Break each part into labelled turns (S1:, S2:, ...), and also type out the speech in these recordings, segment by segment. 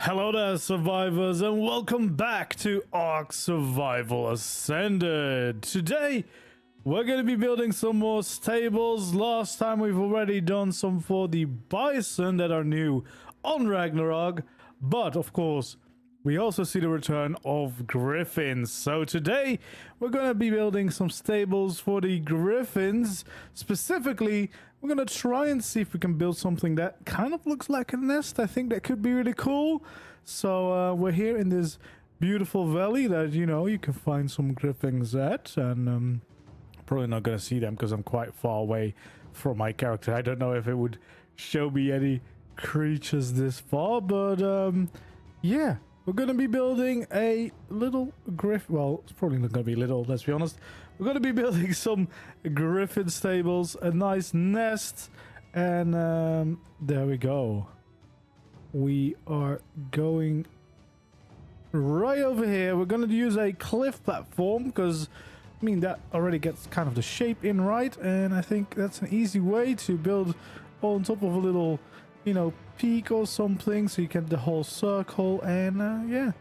S1: Hello there, survivors, and welcome back to ARK Survival Ascended. Today, we're going to be building some more stables. Last time, we've already done some for the bison that are new on Ragnarok. But, of course, we also see the return of griffins. So today, we're going to be building some stables for the griffins. Specifically, we're going to try and see if we can build something that kind of looks like a nest. I think that could be really cool. So we're here in this beautiful valley that, you know, you can find some griffins at. And probably not going to see them because I'm quite far away from my character. I don't know if it would show me any creatures this far. But yeah, we're going to be building a little griffin. Well, it's probably not going to be little, let's be honest. We're going to be building some griffin stables, a nice nest, and there we go. We are going right over here. We're going to use a cliff platform because, I mean, that already gets kind of the shape in right, and I think that's an easy way to build on top of a little, you know, peak or something, so you get the whole circle, and yeah,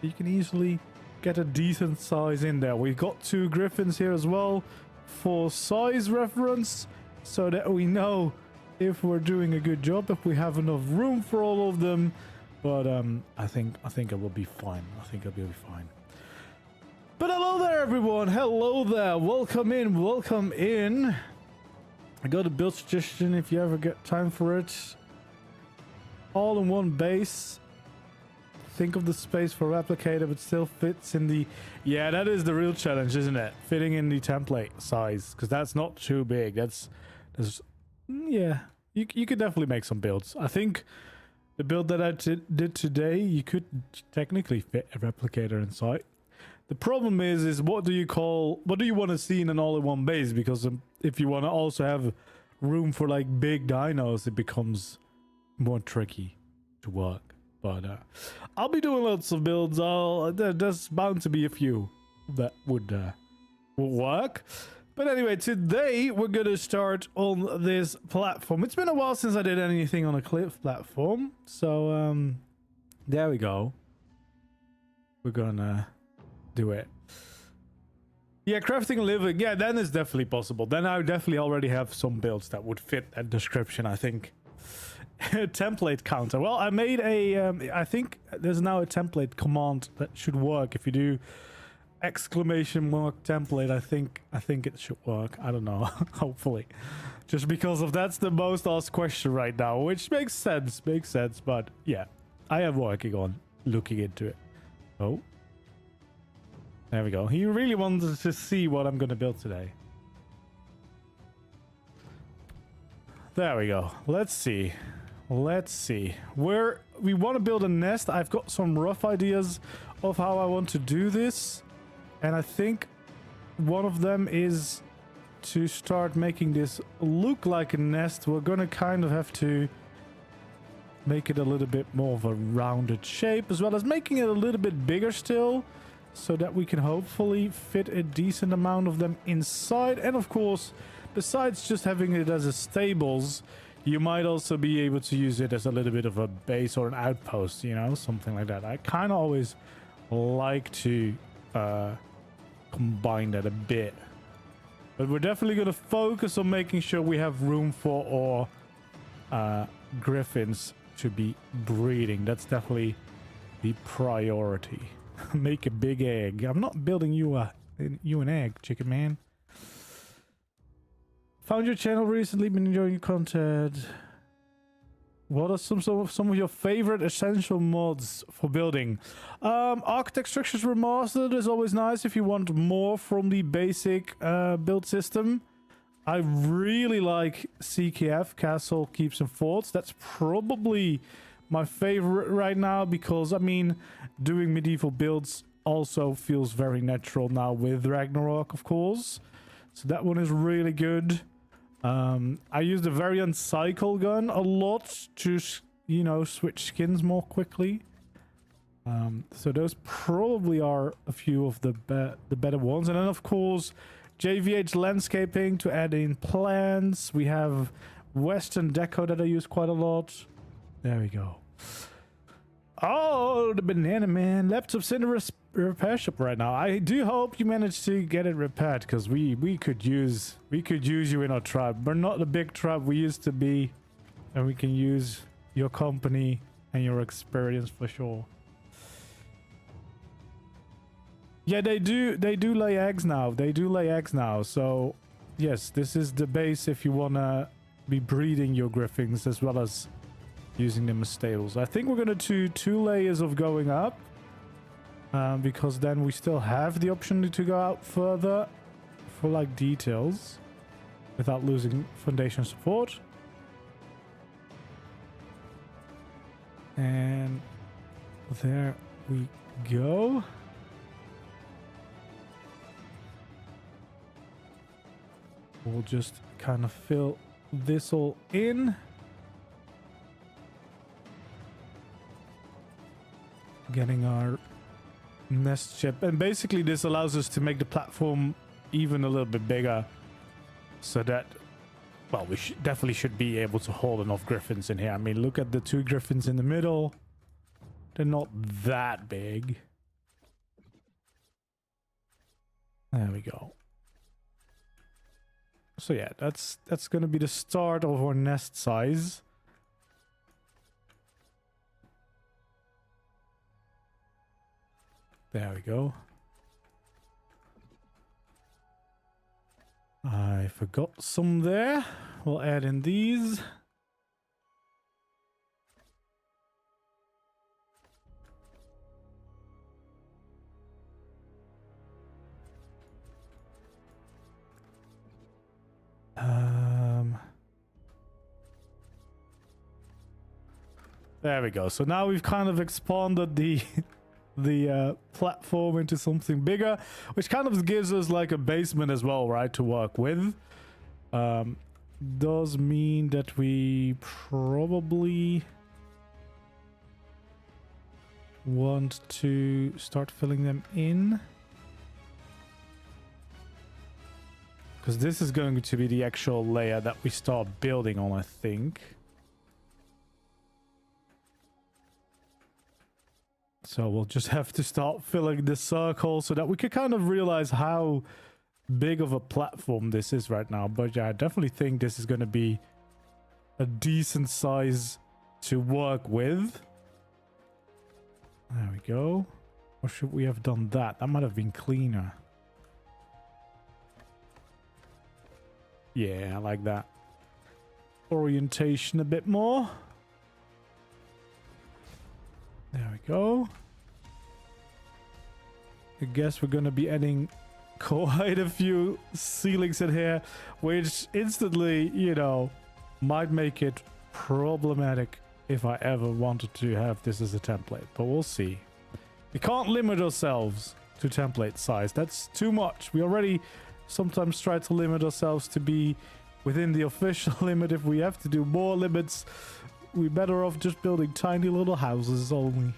S1: you can easily get a decent size in there. We've got two griffins here as well for size reference, so that we know if we're doing a good job, if we have enough room for all of them. But I think it will be fine. I think it'll be fine. But hello there, everyone. Hello there. Welcome in. Welcome in. I got a build suggestion if you ever get time for it. All in one base. Think of the space for replicator, but still fits in the... Yeah, that is the real challenge, isn't it? Fitting in the template size, because that's not too big. That's yeah, you could definitely make some builds. I think the build that I did today, you could technically fit a replicator inside. The problem is what do you want to see in an all-in-one base? Because if you want to also have room for like big dinos, it becomes more tricky to work. But I'll be doing lots of builds. There's bound to be a few that would work. But anyway, today we're going to start on this platform. It's been a while since I did anything on a cliff platform. So there we go. We're going to do it. Yeah, crafting and living. Yeah, then it's definitely possible. Then I definitely already have some builds that would fit that description, I think. Template counter. Well, I made a I think there's now a template command that should work. If you do exclamation mark template, I think it should work. I don't know. Hopefully, just because of that's the most asked question right now, which makes sense. But yeah, I am working on looking into it. Oh, there we go. He really wanted to see what I'm gonna build today. There we go. Let's see where we want to build a nest. I've got some rough ideas of how I want to do this, and I think one of them is to start making this look like a nest. We're gonna kind of have to make it a little bit more of a rounded shape, as well as making it a little bit bigger still, so that we can hopefully fit a decent amount of them inside. And of course, besides just having it as a stables, you might also be able to use it as a little bit of a base or an outpost, you know, something like that. I kind of always like to combine that a bit. But we're definitely going to focus on making sure we have room for our griffins to be breeding. That's definitely the priority. Make a big egg. I'm not building you an egg, chicken man. Found your channel recently, been enjoying your content. What are some of your favorite essential mods for building? Architect Structures Remastered is always nice if you want more from the basic build system. I really like CKF, Castle, Keeps and Forts. That's probably my favorite right now because, I mean, doing medieval builds also feels very natural now with Ragnarok, of course. So that one is really good. I use the variant cycle gun a lot to, you know, switch skins more quickly. So those probably are a few of the better ones. And then, of course, JVH landscaping to add in plants. We have Western deco that I use quite a lot. There we go. Oh, the banana man. Laptop's in the repair shop right now. I do hope you managed to get it repaired, because we could use you in our tribe. We're not the big tribe we used to be, and we can use your company and your experience for sure. Yeah, they do lay eggs now. They do lay eggs now. So yes, this is the base if you wanna be breeding your griffins as well as using them as stables. I think we're gonna do 2 layers of going up, because then we still have the option to go out further for like details without losing foundation support. And there we go. We'll just kind of fill this all in. Getting our nest chip. And basically this allows us to make the platform even a little bit bigger. So that, well, we definitely should be able to hold enough griffins in here. I mean, look at the 2 griffins in the middle. They're not that big. There we go. So yeah, that's going to be the start of our nest size. There we go. I forgot some there. We'll add in these. There we go. So now we've kind of expanded the platform into something bigger, which kind of gives us like a basement as well, right, to work with. Does mean that we probably want to start filling them in, because this is going to be the actual layer that we start building on, I think. So we'll just have to start filling this circle so that we can kind of realize how big of a platform this is right now. But yeah, I definitely think this is going to be a decent size to work with. There we go. Or should we have done that? That might have been cleaner. Yeah, I like that. Orientation a bit more. There we go. I guess we're going to be adding quite a few ceilings in here, which instantly, you know, might make it problematic if I ever wanted to have this as a template. But we'll see. We can't limit ourselves to template size. That's too much. We already sometimes try to limit ourselves to be within the official limit. If we have to do more limits, we're better off just building tiny little houses only.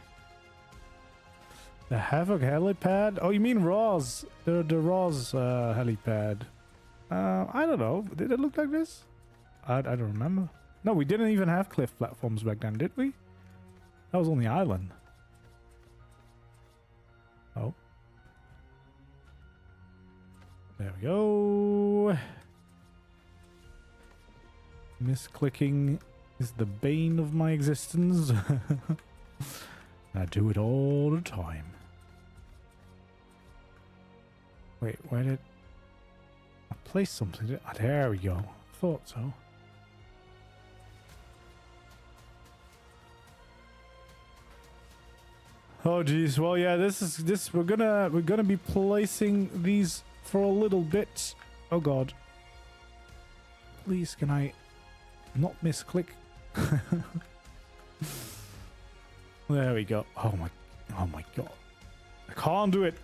S1: The Havoc helipad? Oh, you mean Roz? The Roz helipad. I don't know. Did it look like this? I don't remember. No, we didn't even have cliff platforms back then, did we? That was on the island. Oh. There we go. Misclicking is the bane of my existence. I do it all the time. Wait, where did I place something? Oh, there we go. Thought so. Oh geez. Well, yeah. This. We're gonna be placing these for a little bit. Oh god. Please, can I not misclick? There we go. Oh my god. I can't do it.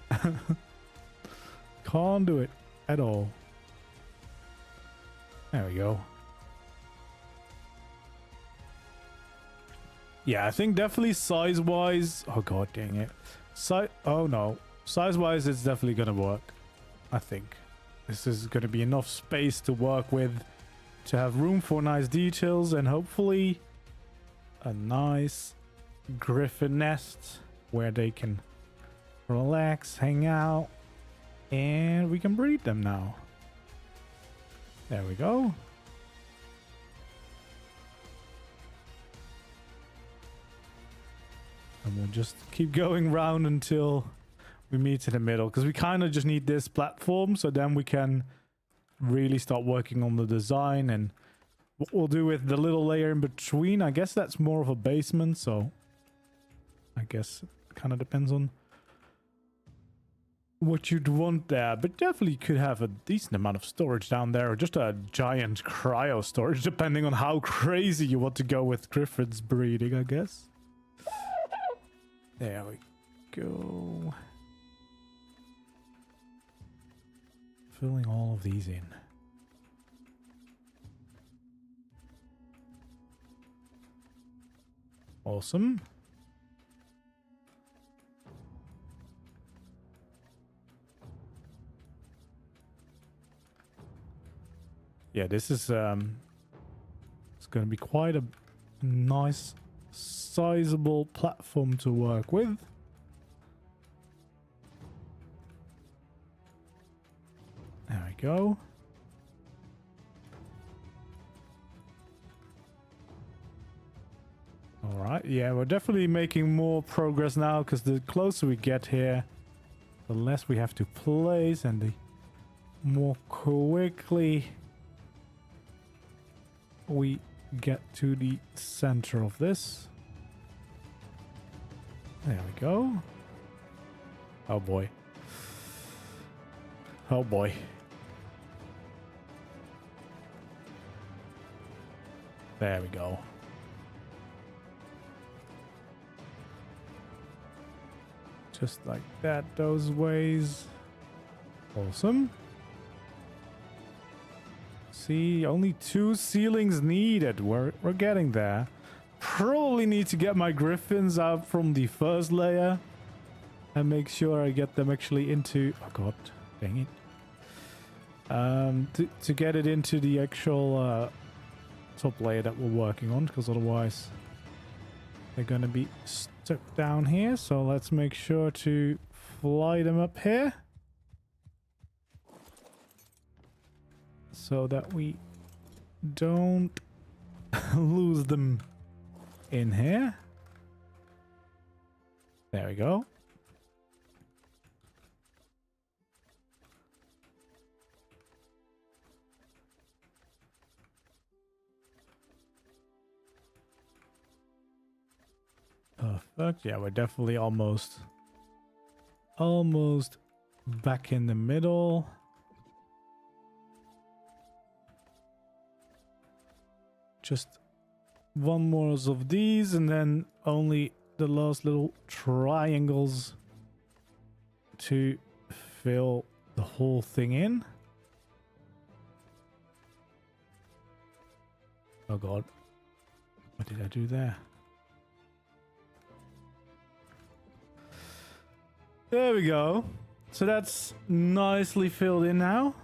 S1: Can't do it at all. There we go. Yeah, I think definitely size-wise... Oh god dang it. Oh no. Size-wise it's definitely gonna work. I think. This is gonna be enough space to work with, to have room for nice details and hopefully a nice griffin nest where they can relax, hang out, and we can breed them now. There we go. And we'll just keep going round until we meet in the middle, because we kind of just need this platform, so then we can really start working on the design. And what we'll do with the little layer in between, I guess that's more of a basement, so I guess it kind of depends on what you'd want there, but definitely could have a decent amount of storage down there, or just a giant cryo storage, depending on how crazy you want to go with Griffins breeding, I guess. There we go. Filling all of these in. Awesome. Yeah, this is it's going to be quite a nice sizable platform to work with. There we go. All right, yeah, we're definitely making more progress now, because the closer we get here, the less we have to place, and the more quickly we get to the center of this. There we go. Oh boy. Oh boy. There we go. Just like that, those ways. Awesome. See, only 2 ceilings needed. We're getting there. Probably need to get my griffins out from the first layer and make sure I get them actually into... Oh god, dang it. To get it into the actual top layer that we're working on, because otherwise they're going to be stuck down here. So let's make sure to fly them up here, so that we don't lose them in here. There we go. Perfect. Yeah, we're definitely almost back in the middle. Just one more of these, and then only the last little triangles to fill the whole thing in. Oh god, what did I do there? There we go. So that's nicely filled in now,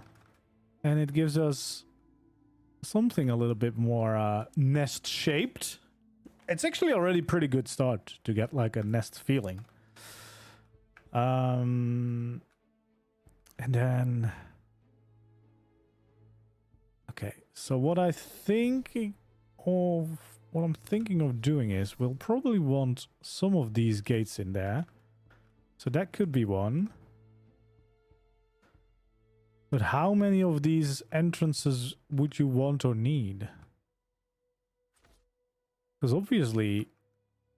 S1: and it gives us something a little bit more nest shaped. It's actually already pretty good start to get like a nest feeling. And then okay, so what I'm thinking of doing is we'll probably want some of these gates in there. So that could be one. But how many of these entrances would you want or need? Because obviously,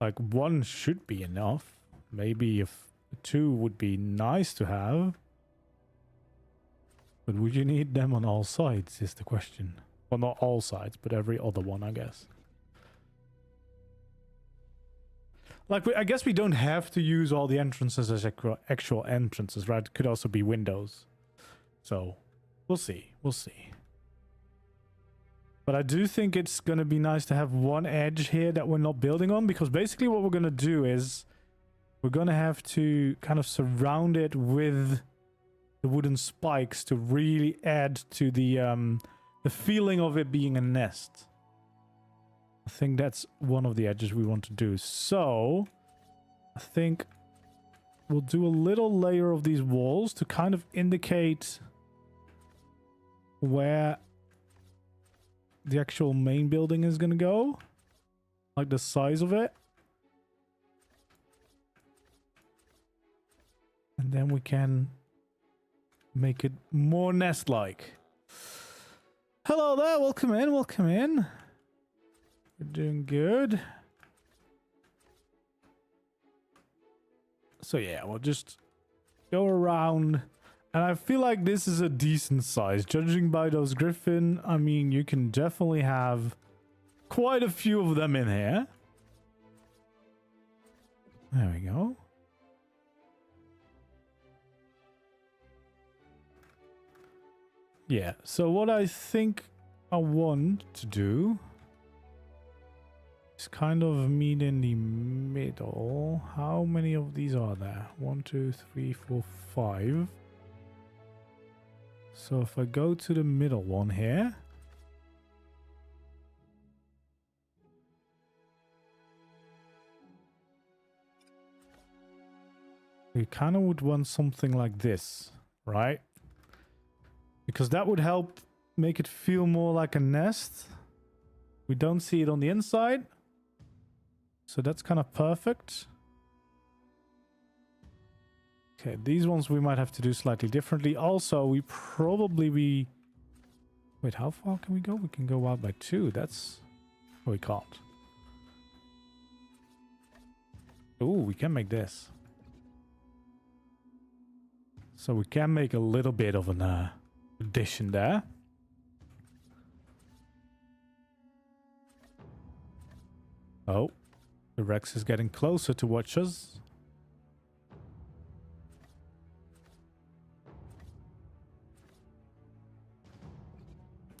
S1: like, one should be enough. Maybe if 2 would be nice to have. But would you need them on all sides is the question. Well, not all sides, but every other one, I guess. Like, I guess we don't have to use all the entrances as actual entrances, right? It could also be windows. So, we'll see. We'll see. But I do think it's going to be nice to have one edge here that we're not building on, because basically what we're going to do is we're going to have to kind of surround it with the wooden spikes to really add to the feeling of it being a nest. I think that's one of the edges we want to do. So I think we'll do a little layer of these walls to kind of indicate where the actual main building is going to go. Like the size of it. And then we can make it more nest-like. Hello there, welcome in, welcome in. We're doing good. So yeah, we'll just go around. And I feel like this is a decent size. Judging by those griffin, I mean, you can definitely have quite a few of them in here. There we go. Yeah, so what I think I want to do is kind of meet in the middle. How many of these are there? 1, 2, 3, 4, 5. So if I go to the middle one here. We kind of would want something like this, right? Because that would help make it feel more like a nest. We don't see it on the inside. So that's kind of perfect. Okay, these ones we might have to do slightly differently. Also, we probably... Wait, how far can we go? We can go out by 2. That's... Oh, we can't. Oh, we can make this. So we can make a little bit of an... addition there. Oh, the Rex is getting closer to watch us.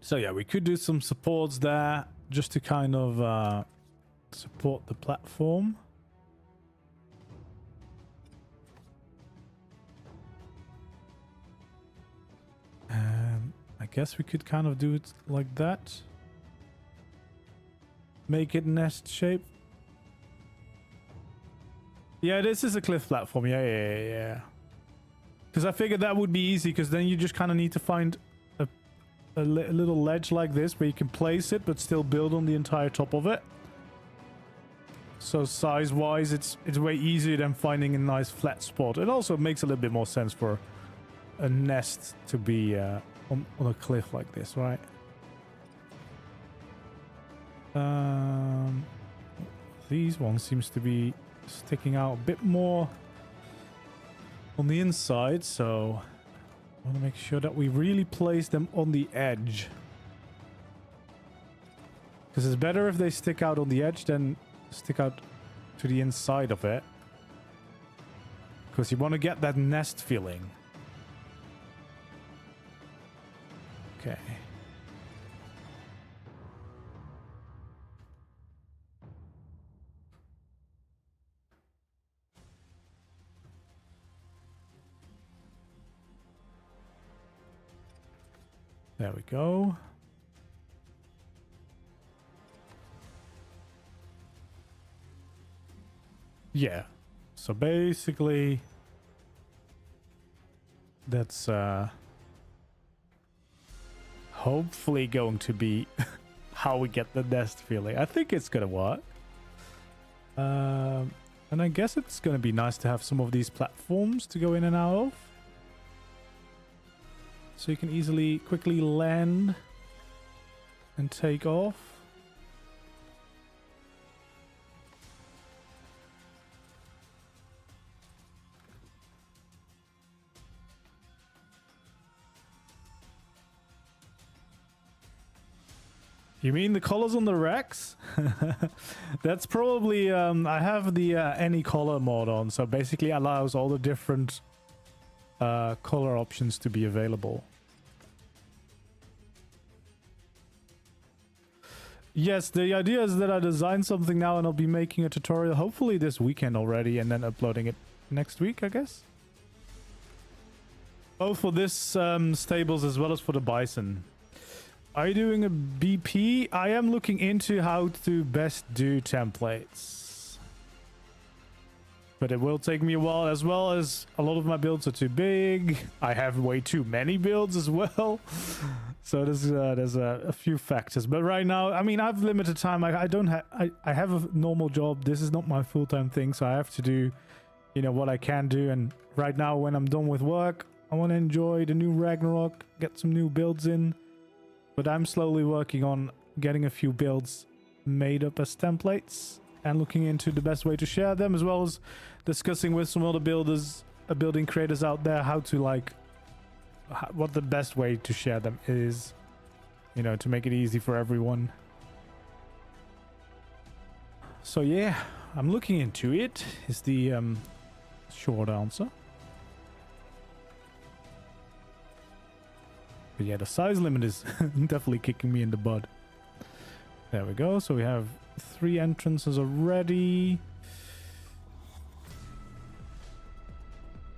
S1: So yeah, we could do some supports there just to kind of support the platform. I guess we could kind of do it like that. Make it nest shape. Yeah, this is a cliff platform. Yeah. Because I figured that would be easy, because then you just kind of need to find a little ledge like this where you can place it but still build on the entire top of it. So size-wise, it's way easier than finding a nice flat spot. It also makes a little bit more sense for a nest to be on a cliff like this, right? These ones seems to be sticking out a bit more on the inside, so I want to make sure that we really place them on the edge. Because it's better if they stick out on the edge than stick out to the inside of it. Because you want to get that nest feeling. Okay. There we go. Yeah. So basically that's hopefully going to be how we get the nest feeling. I think it's gonna work. And I guess it's gonna be nice to have some of these platforms to go in and out of. So you can easily, quickly land and take off. You mean the colors on the Rex? That's probably, I have the any color mod on, so basically allows all the different color options to be available. Yes, the idea is that I design something now and I'll be making a tutorial hopefully this weekend already and then uploading it next week, I guess. Both for this stables as well as for the bison. Are you doing a BP? I am looking into how to best do templates. But it will take me a while, as well as a lot of my builds are too big. I have way too many builds as well. So there's a few factors. But right now, I mean, I've limited time. I don't have... I have a normal job. This is not my full-time thing, so I have to do, you know, what I can do. And right now, when I'm done with work, I want to enjoy the new Ragnarok, get some new builds in. But I'm slowly working on getting a few builds made up as templates and looking into the best way to share them, as well as discussing with some other builders, building creators out there, how to like, what the best way to share them is, you know, to make it easy for everyone. So yeah, I'm looking into it, is the short answer. But yeah, the size limit is definitely kicking me in the butt. There we go. So we have 3 entrances already.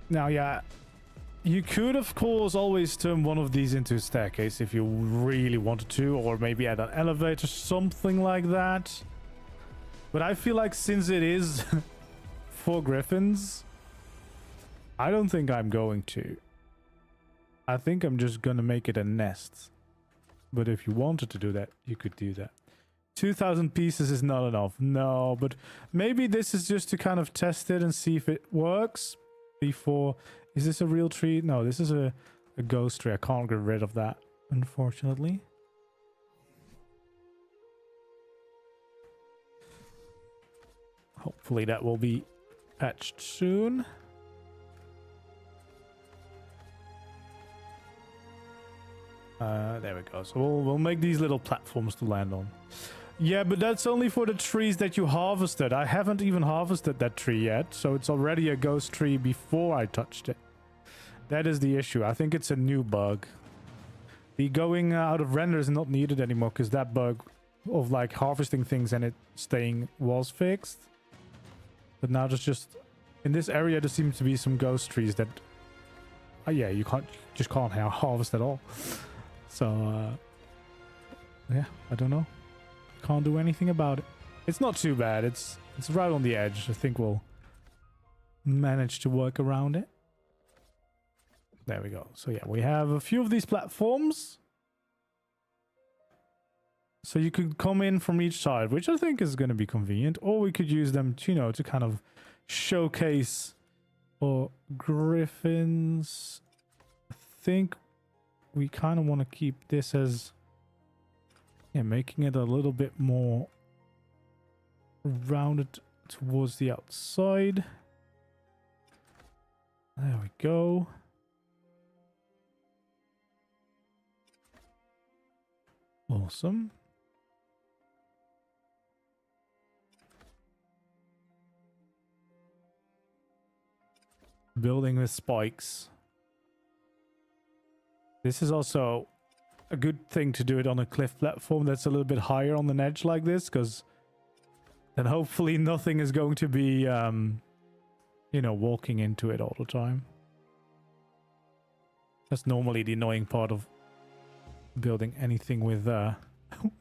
S1: Now, yeah, you could, of course, always turn one of these into a staircase if you really wanted to, or maybe add an elevator, something like that. But I feel like since it is for griffins, I don't think I'm going to. I think I'm just gonna make it a nest. But if you wanted to do that, you could do that. 2,000 pieces is not enough. No, but maybe this is just to kind of test it and see if it works before... Is this a real tree? No, this is a ghost tree. I can't get rid of that, unfortunately. Hopefully that will be patched soon. There we go. So we'll make these little platforms to land on. Yeah, but that's only for the trees that you harvested. I haven't even harvested that tree yet, so it's already a ghost tree before I touched it. That is the issue. I think it's a new bug. The going out of render is not needed anymore, because that bug of like harvesting things and it staying was fixed. But now there's just... In this area there seems to be some ghost trees that... yeah, you just can't harvest at all. So, yeah, I don't know. Can't do anything about it. It's not too bad. It's right on the edge. I think we'll manage to work around it. There we go. So yeah, we have a few of these platforms. So you could come in from each side, which I think is going to be convenient. Or we could use them, to, you know, to kind of showcase for griffins. I think we kind of want to keep this as... Yeah, making it a little bit more rounded towards the outside. There we go. Awesome. Building with spikes. This is also a good thing to do it on a cliff platform that's a little bit higher on the edge like this, because then hopefully nothing is going to be, you know, walking into it all the time. That's normally the annoying part of building anything with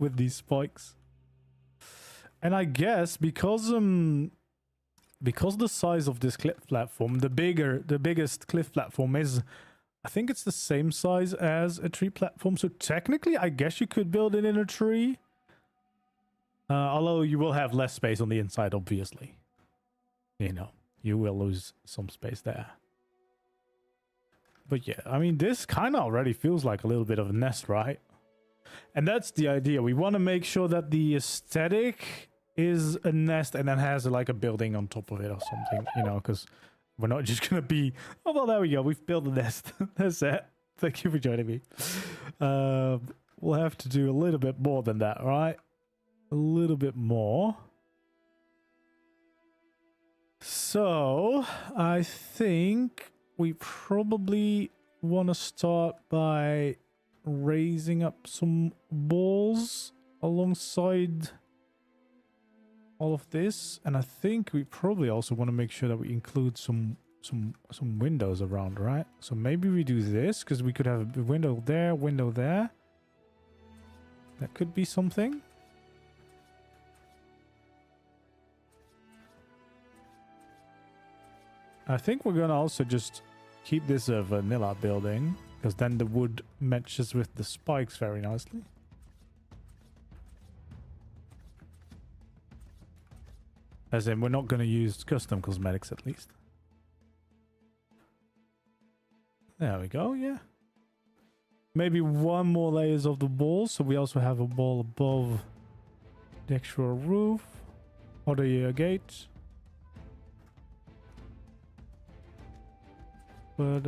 S1: with these spikes. And I guess because the size of this cliff platform, the biggest cliff platform is, I think it's the same size as a tree platform. So technically, I guess you could build it in a tree. Although you will have less space on the inside, obviously. You know, you will lose some space there. But yeah, I mean, this kind of already feels like a little bit of a nest, right? And that's the idea. We want to make sure that the aesthetic is a nest and then has like a building on top of it or something, you know, because... We're not just going to be... Oh, well, there we go. We've built a nest. That's it. Thank you for joining me. We'll have to do a little bit more than that, right? A little bit more. So, I think we probably want to start by raising up some walls alongside all of this, and I think we probably also want to make sure that we include some windows around, right? So maybe we do this, because we could have a window there, That could be something. I think we're gonna also just keep this a vanilla building, because then the wood matches with the spikes very nicely. As in, we're not gonna use custom cosmetics at least. There we go, yeah. Maybe one more layers of the ball, so we also have a ball above the actual roof or the gate. But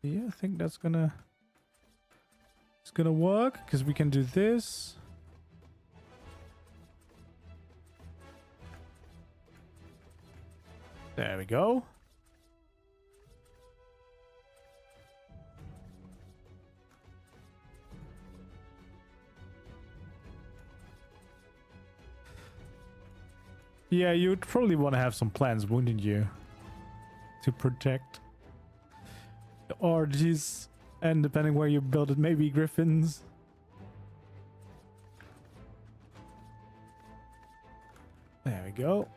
S1: yeah, I think it's gonna work, because we can do this. There we go. Yeah, you'd probably want to have some plans, wouldn't you? To protect the orgies, and depending where you build it, maybe griffins. There we go.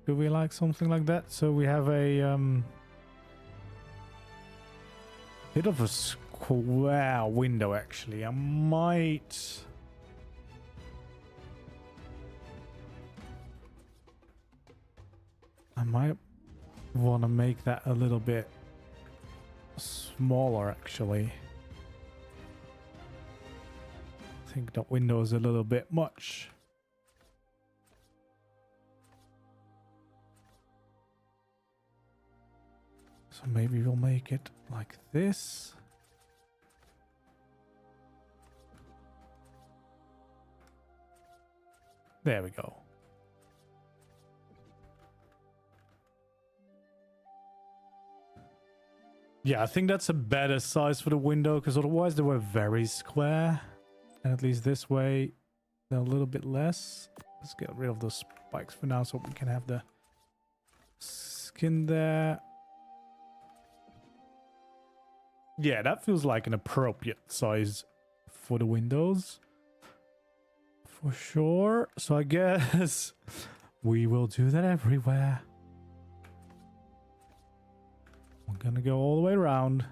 S1: Do we like something like that? So we have a bit of a square window, actually. I might want to make that a little bit smaller, actually. I think that window is a little bit much. So maybe we'll make it like this. There we go. Yeah, I think that's a better size for the window, because otherwise they were very square. And at least this way, they're a little bit less. Let's get rid of those spikes for now so we can have the skin there. Yeah, that feels like an appropriate size for the windows. For sure. So I guess we will do that everywhere. We're gonna go all the way around.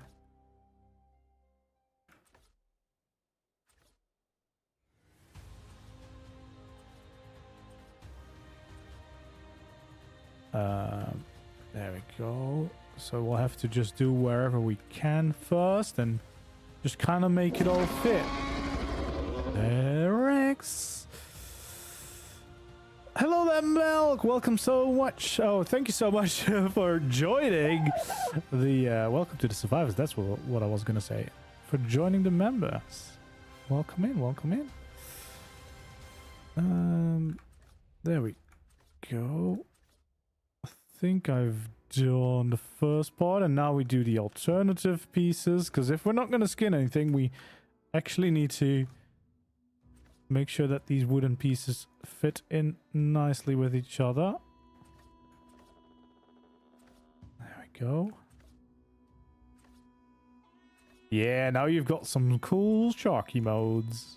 S1: There we go. So we'll have to just do wherever we can first and just kind of make it all fit. Rex. Hello there, Milk. Welcome so much. Oh, thank you so much for joining the welcome to the survivors. That's what I was gonna say. For joining the members. Welcome in. Welcome in. There we go. I think I've done the first part, and now we do the alternative pieces, because if we're not going to skin anything, we actually need to make sure that these wooden pieces fit in nicely with each other. There we go. Yeah, now you've got some cool sharky modes.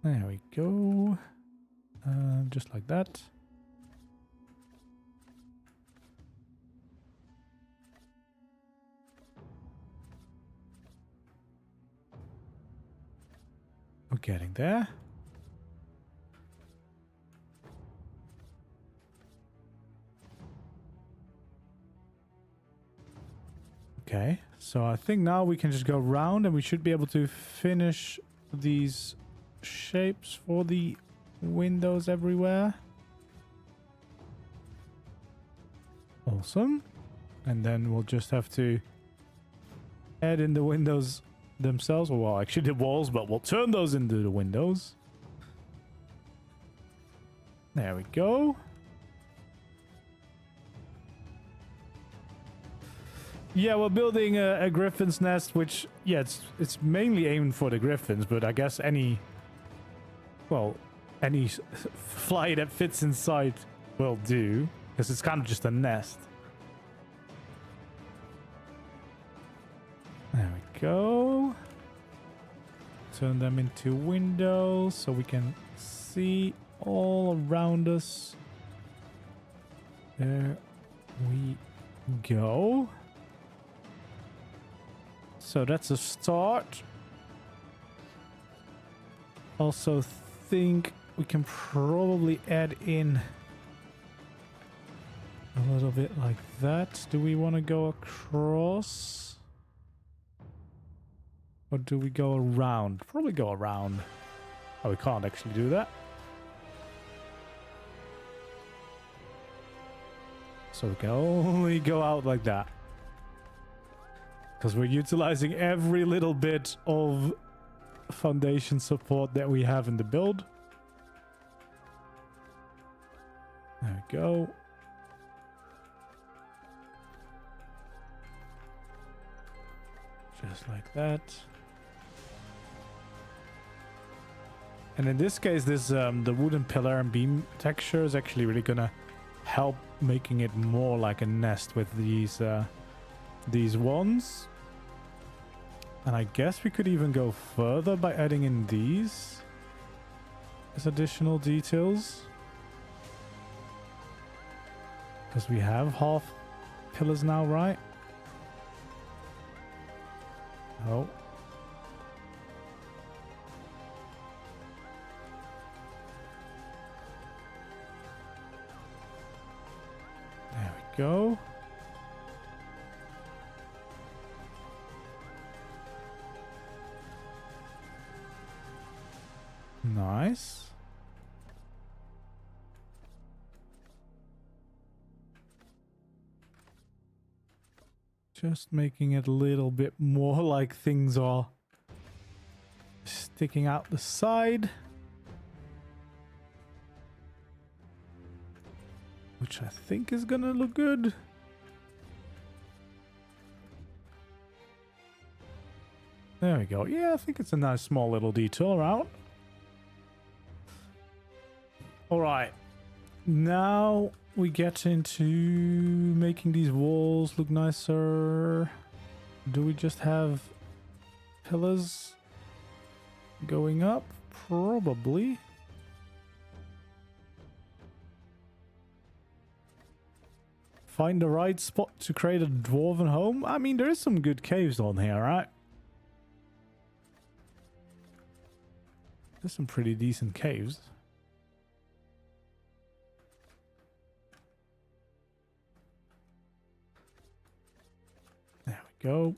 S1: There we go. Just like that. We're getting there. Okay, so I think now we can just go round and we should be able to finish these shapes for the windows everywhere. Awesome. And then we'll just have to add in the windows themselves. Well, actually the walls, but we'll turn those into the windows. There we go. Yeah, we're building a griffin's nest, which, yeah, it's mainly aimed for the griffins, but I guess any fly that fits inside will do, because it's kind of just a nest. go. Turn them into windows so we can see all around us. There we go. So that's a start. Also think we can probably add in a little bit like that. Do we want to go across? Or do we go around? Probably go around. Oh, we can't actually do that. So we can only go out like that. Because we're utilizing every little bit of foundation support that we have in the build. There we go. Just like that. And in this case, this the wooden pillar and beam texture is actually really gonna help making it more like a nest with these ones. And I guess we could even go further by adding in these as additional details. Because we have half pillars now, right? Oh. There we go. Nice. Just making it a little bit more like things are sticking out the side. Which I think is gonna look good. There we go. Yeah, I think it's a nice small little detail around. Alright. Now we get into making these walls look nicer. Do we just have pillars going up? Probably. Find the right spot to create a dwarven home? I mean, there is some good caves on here, right? There's some pretty decent caves. There we go.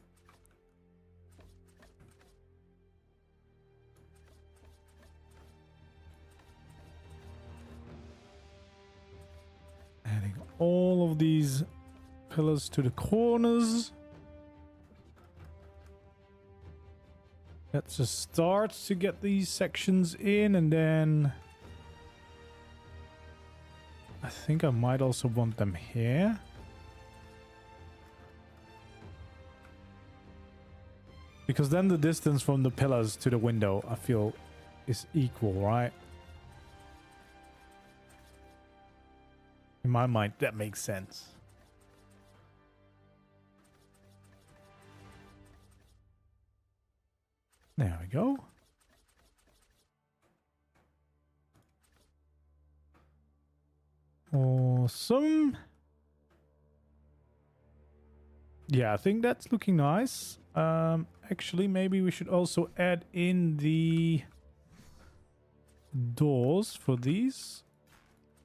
S1: Adding all of these pillars to the corners. That's a start to get these sections in, and then I think I might also want them here. Because then the distance from the pillars to the window, I feel, is equal, right? In my mind, that makes sense. There we go. Awesome. Yeah, I think that's looking nice. Actually, maybe we should also add in the doors for these.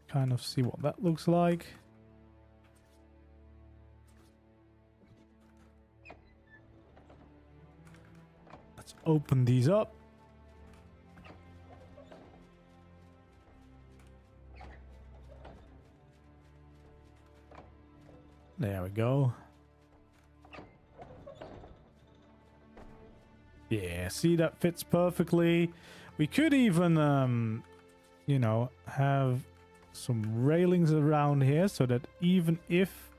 S1: Kind of see what that looks like. Let's open these up. There we go. Yeah, see, that fits perfectly. We could even, you know, have some railings around here so that even if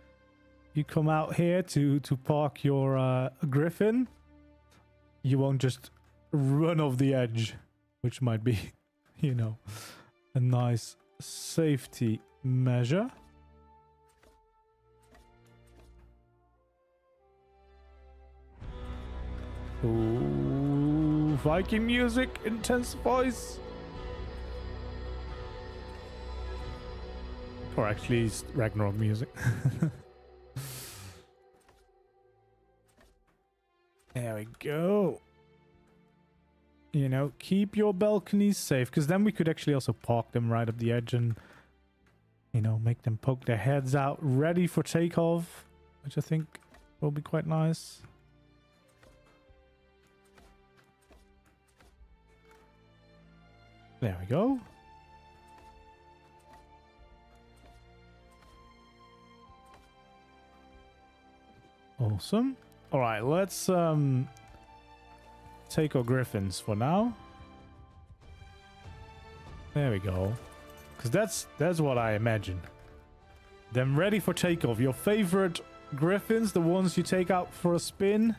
S1: you come out here to park your griffin, you won't just run off the edge, which might be, you know, a nice safety measure. Ooh, Viking music intensifies. Or actually, it's Ragnarok music. There we go. You know, keep your balconies safe, because then we could actually also park them right up the edge and, you know, make them poke their heads out ready for takeoff, which I think will be quite nice. There we go. Awesome. All right, let's take our griffins for now. There we go. Because that's what I imagine. Them ready for takeoff. Your favorite griffins, the ones you take out for a spin.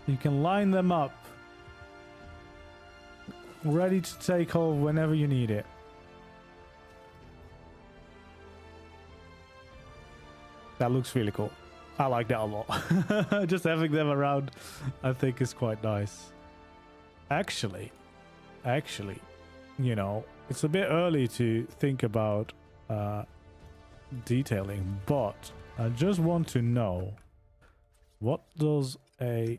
S1: You can line them up. Ready to take off whenever you need it. That looks really cool. I like that a lot. Just having them around, I think, is quite nice. Actually, you know, it's a bit early to think about detailing, but I just want to know, what does a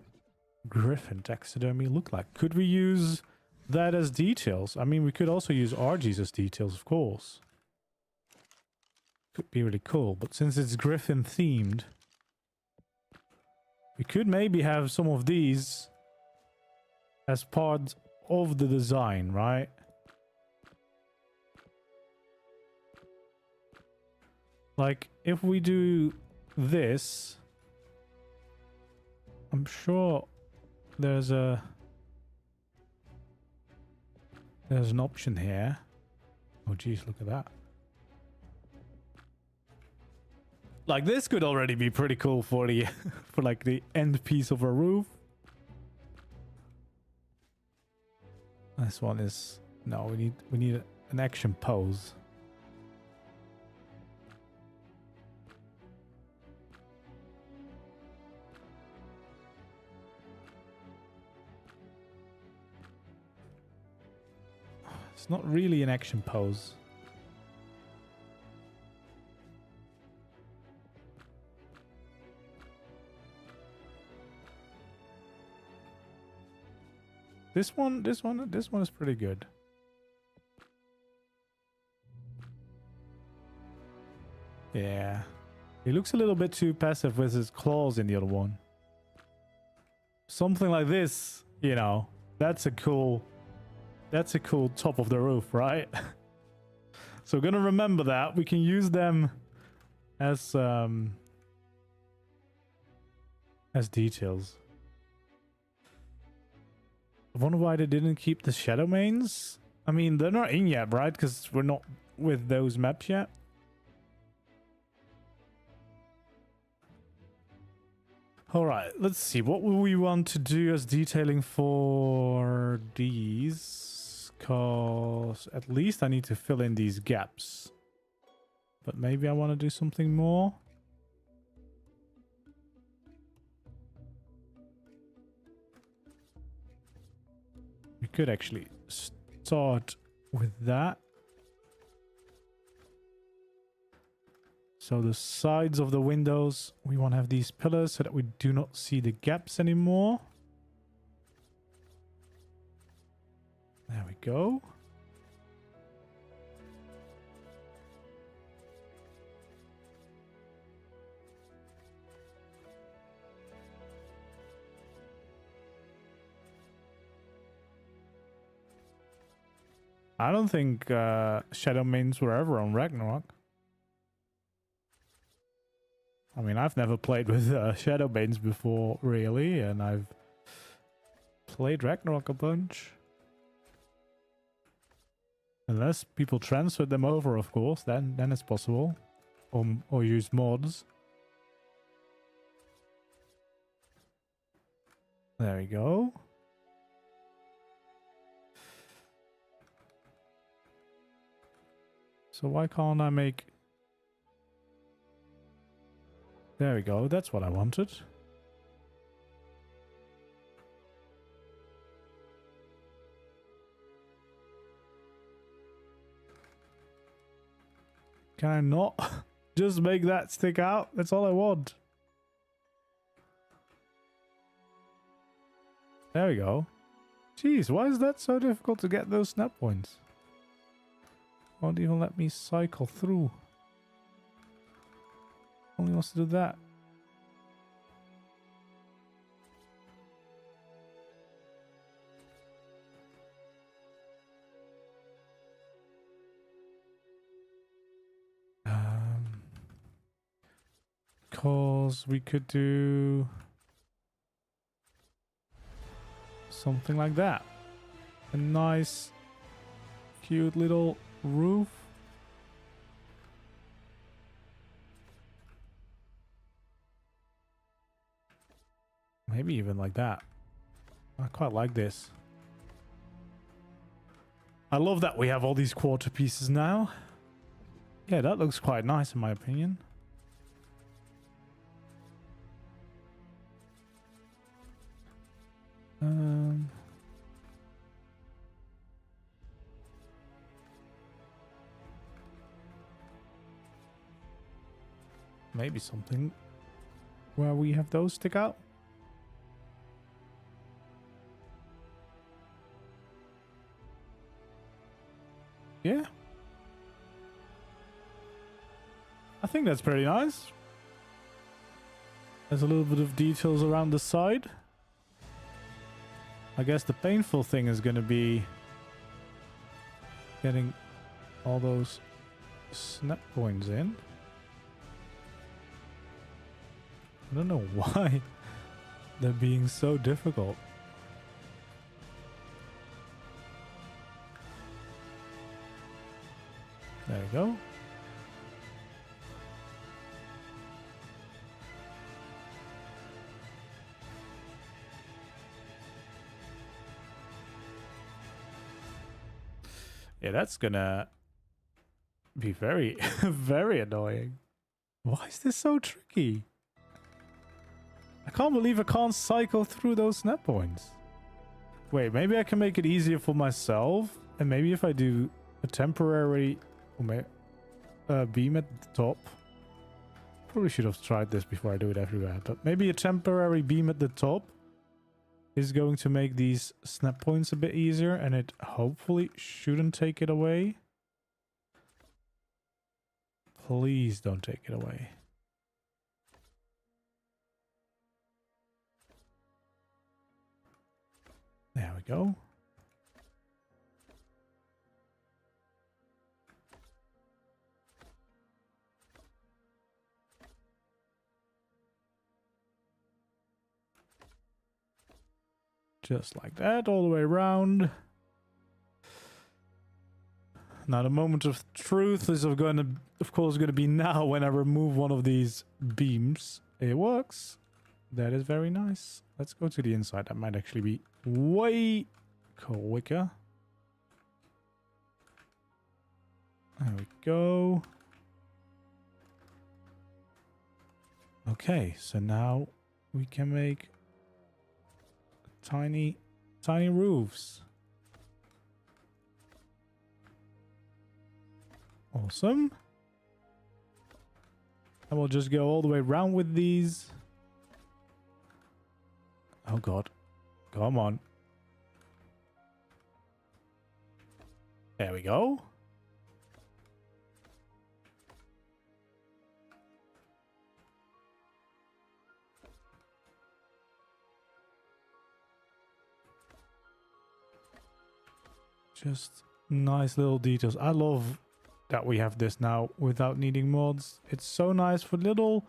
S1: griffin taxidermy look like? Could we use that as details? I mean, we could also use RGs as details, of course. Could be really cool, but since it's griffin themed, we could maybe have some of these as part of the design, right? Like, if we do this, I'm sure there's an option here. Oh geez, look at that. Like, this could already be pretty cool for the for like the end piece of a roof. This one is, no, we need an action pose. It's not really an action pose. This one is pretty good. Yeah. He looks a little bit too passive with his claws in the other one. Something like this, you know, that's a cool top of the roof, right? So we're gonna remember that. We can use them as details. I wonder why they didn't keep the shadow mains. I mean, they're not in yet, right? Because we're not with those maps yet. All right, let's see. What will we want to do as detailing for these? Because at least I need to fill in these gaps. But maybe I want to do something more. We could actually start with that. So the sides of the windows, we want to have these pillars so that we do not see the gaps anymore. There we go. I don't think shadow mains were ever on Ragnarok. I mean, I've never played with shadow mains before, really, and I've played Ragnarok a bunch. Unless people transferred them over, of course, then it's possible. Or use mods. There we go. So why can't I make... There we go, that's what I wanted. Can I not just make that stick out? That's all I want. There we go. Jeez, why is that so difficult to get those snap points? Won't even let me cycle through. Only wants to do that. Because we could do something like that. A nice, cute little roof. Maybe even like that. I quite like this. I love that we have all these quarter pieces now. Yeah, that looks quite nice in my opinion. Maybe something where we have those stick out. Yeah. I think that's pretty nice. There's a little bit of details around the side. I guess the painful thing is going to be getting all those snap points in. I don't know why they're being so difficult. There we go. Yeah, that's gonna be very, very annoying. Why is this so tricky? I can't believe I can't cycle through those snap points. Wait, maybe I can make it easier for myself. And maybe if I do a temporary beam at the top. Probably should have tried this before I do it everywhere. But maybe a temporary beam at the top is going to make these snap points a bit easier. And it hopefully shouldn't take it away. Please don't take it away. There we go. Just like that, all the way around. Now the moment of truth is of course going to be now when I remove one of these beams. It works. That is very nice. Let's go to the inside. That might actually be way quicker. There we go. Okay, so now we can make tiny roofs. Awesome. And we'll just go all the way around with these. Oh god. Come on. There we go. Just nice little details. I love that we have this now without needing mods. It's so nice for little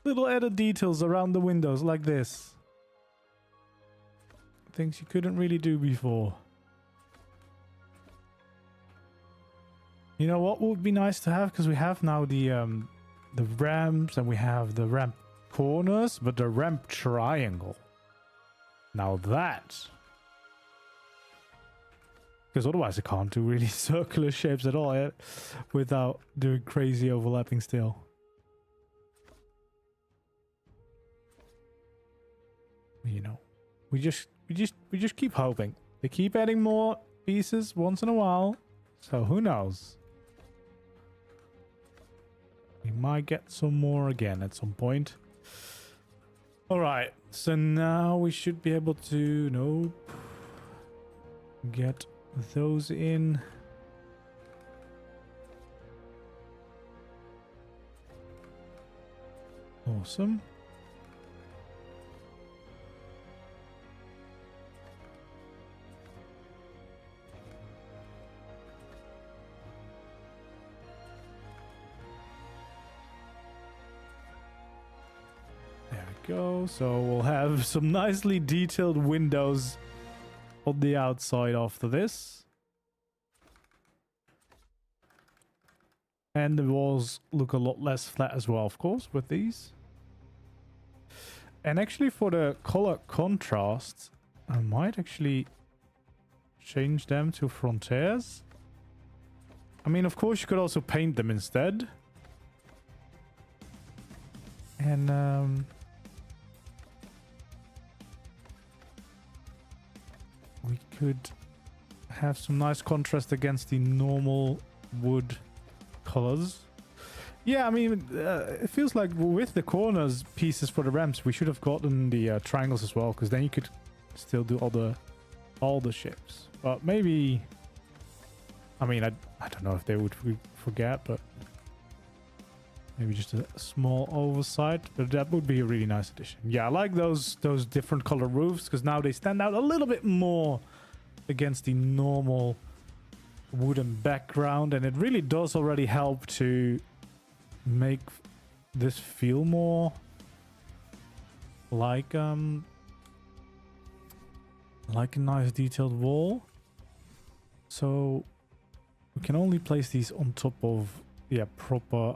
S1: added details around the windows like this. Things you couldn't really do before. You know what would be nice to have? Because we have now the ramps and we have the ramp corners, but the ramp triangle. Now that... Because otherwise I can't do really circular shapes at all without doing crazy overlapping still. You know, we just keep hoping. They keep adding more pieces once in a while. So who knows? We might get some more again at some point. Alright, so now we should be able to, nope, get those in. Awesome. Go, so we'll have some nicely detailed windows on the outside after this, and the walls look a lot less flat as well, of course, with these. And actually, for the color contrast, I might actually change them to frontiers. I mean, of course, you could also paint them instead, and we could have some nice contrast against the normal wood colors. Yeah, I mean, it feels like with the corners pieces for the ramps, we should have gotten the triangles as well, because then you could still do all the shapes. But maybe, I mean, I don't know if they would forget, but maybe just a small oversight. But that would be a really nice addition. Yeah, I like those different color roofs, because now they stand out a little bit more against the normal wooden background, and it really does already help to make this feel more like a nice detailed wall. So we can only place these on top of, yeah, proper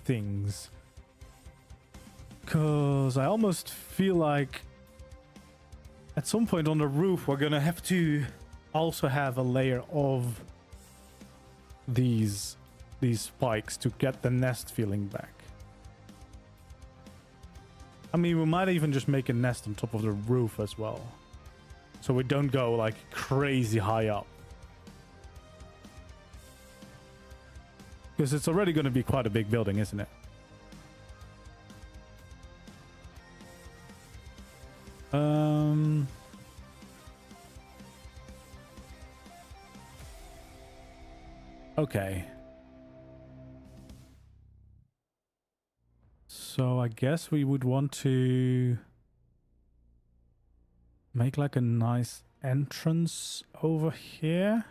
S1: things, because I almost feel like at some point on the roof we're gonna have to also have a layer of these spikes to get the nest feeling back. I mean, we might even just make a nest on top of the roof as well, so we don't go like crazy high up, because it's already going to be quite a big building, isn't it? Okay. So I guess we would want to make like a nice entrance over here.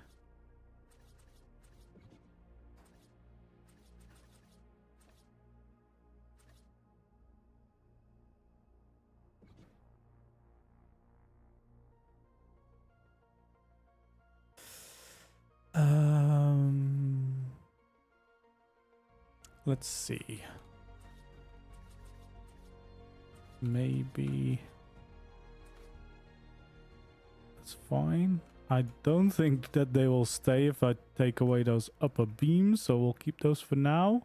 S1: Let's see. Maybe that's fine. I don't think that they will stay if I take away those upper beams, so we'll keep those for now.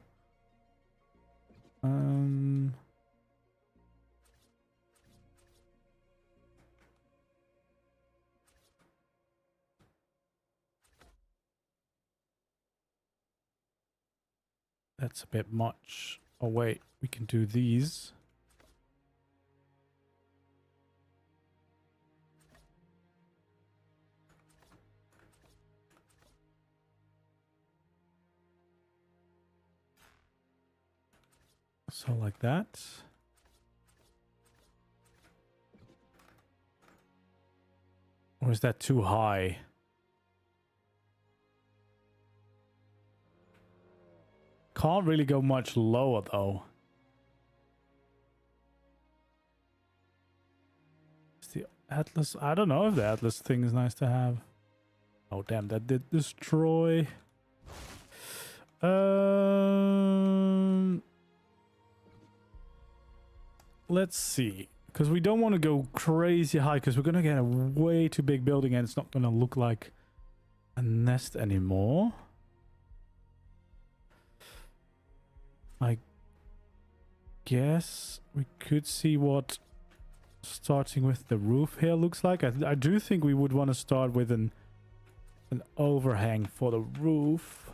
S1: That's a bit much. Oh wait, we can do these. So like that. Or is that too high? Can't really go much lower though. Is the Atlas? I don't know if the Atlas thing is nice to have. Oh damn, that did destroy. Let's see, because we don't want to go crazy high, because we're gonna get a way too big building and it's not gonna look like a nest anymore. I guess we could see what starting with the roof here looks like. I do think we would want to start with an overhang for the roof.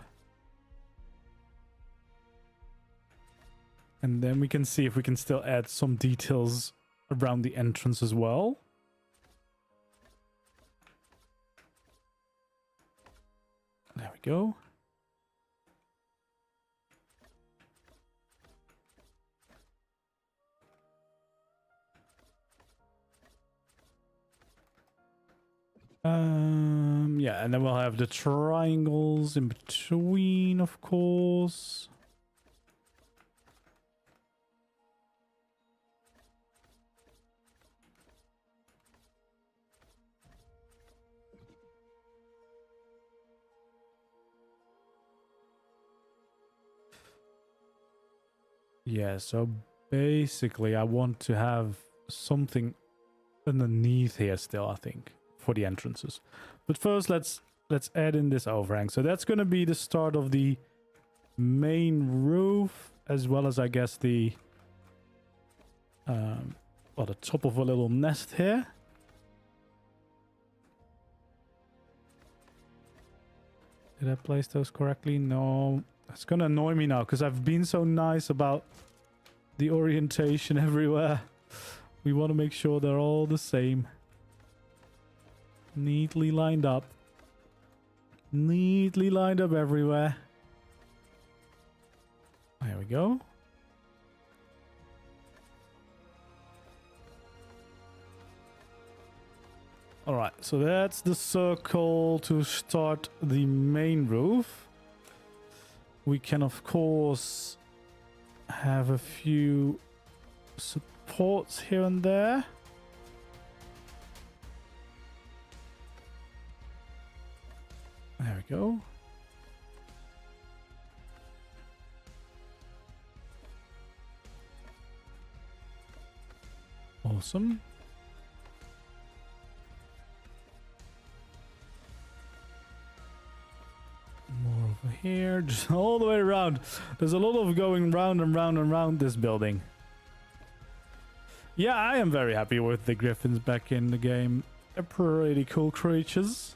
S1: And then we can see if we can still add some details around the entrance as well. There we go. Yeah, and then we'll have the triangles in between, of course. Yeah, so basically I want to have something underneath here still, I think, for the entrances. But first let's add in this overhang. So that's going to be the start of the main roof, as well as I guess the well, the top of a little nest here. Did I place those correctly? No. It's gonna annoy me now because I've been so nice about the orientation everywhere. We want to make sure they're all the same. Neatly lined up. Neatly lined up everywhere. There we go. Alright, so that's the circle to start the main roof. We can, of course, have a few supports here and there. There we go. Awesome. More over here, just all the way around. There's a lot of going round and round and round this building. Yeah, I am very happy with the griffins back in the game. They're pretty cool creatures.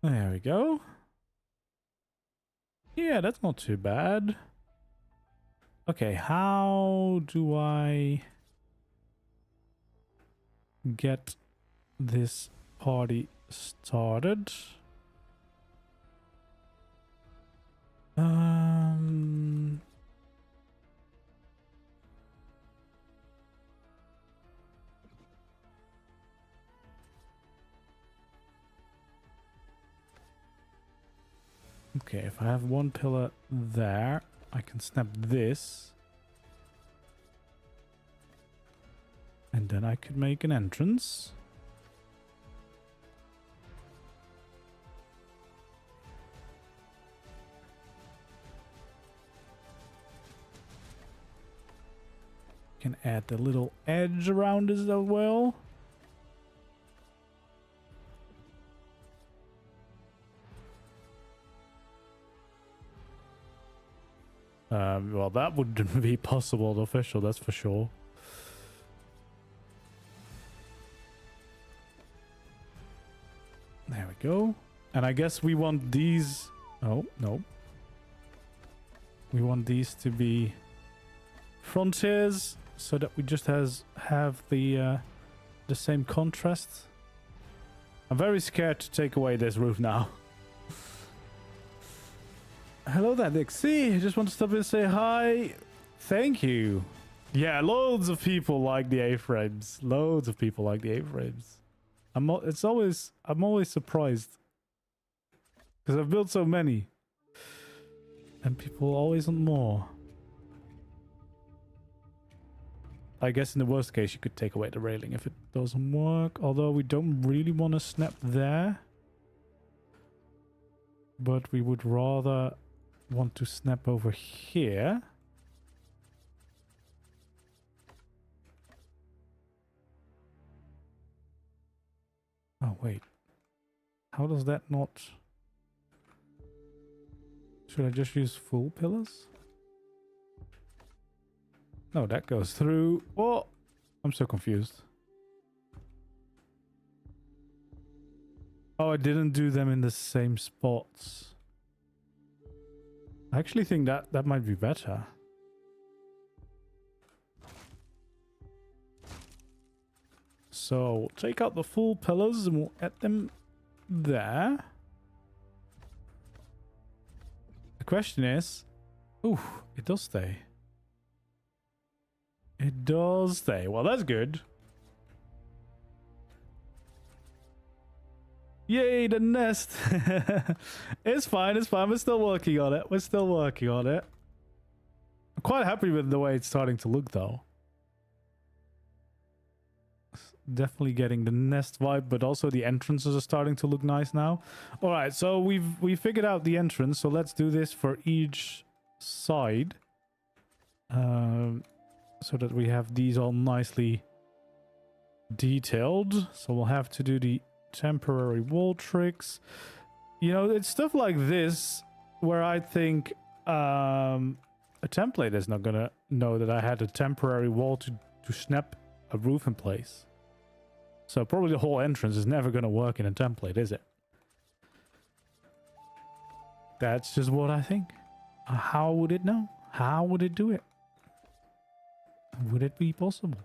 S1: There we go. Yeah, that's not too bad. Okay, how do I get this party started? Okay, if I have one pillar there, I can snap this. And then I could make an entrance. Can add the little edge around this as well. Well, that wouldn't be possible official, that's for sure. There we go. And I guess we want these... Oh, no. We want these to be frontiers, so that we just have the same contrast. I'm very scared to take away this roof now. Hello there, Dixie. I just want to stop in and say hi. Thank you. Yeah, loads of people like the A-frames. Loads of people like the A-frames. I'm always surprised because I've built so many, and people always want more. I guess in the worst case, you could take away the railing if it doesn't work. Although we don't really want to snap there, but we would rather want to snap over here. Oh, wait. How does that not... Should I just use full pillars? No, that goes through. Oh, I'm so confused. Oh, I didn't do them in the same spots. I actually think that might be better. So we'll take out the full pillars and we'll add them there. The question is, ooh, it does stay. It does stay. Well, that's good. Yay, the nest. It's fine, it's fine. We're still working on it. We're still working on it. I'm quite happy with the way it's starting to look, though. Definitely getting the nest vibe, but also the entrances are starting to look nice now. All right, so we figured out the entrance, so let's do this for each side. So that we have these all nicely detailed. So we'll have to do the temporary wall tricks. You know, it's stuff like this where I think a template is not gonna know that I had a temporary wall to snap a roof in place. So probably the whole entrance is never gonna work in a template, is it? That's just what I think. How would it know? How would it do it? Would it be possible?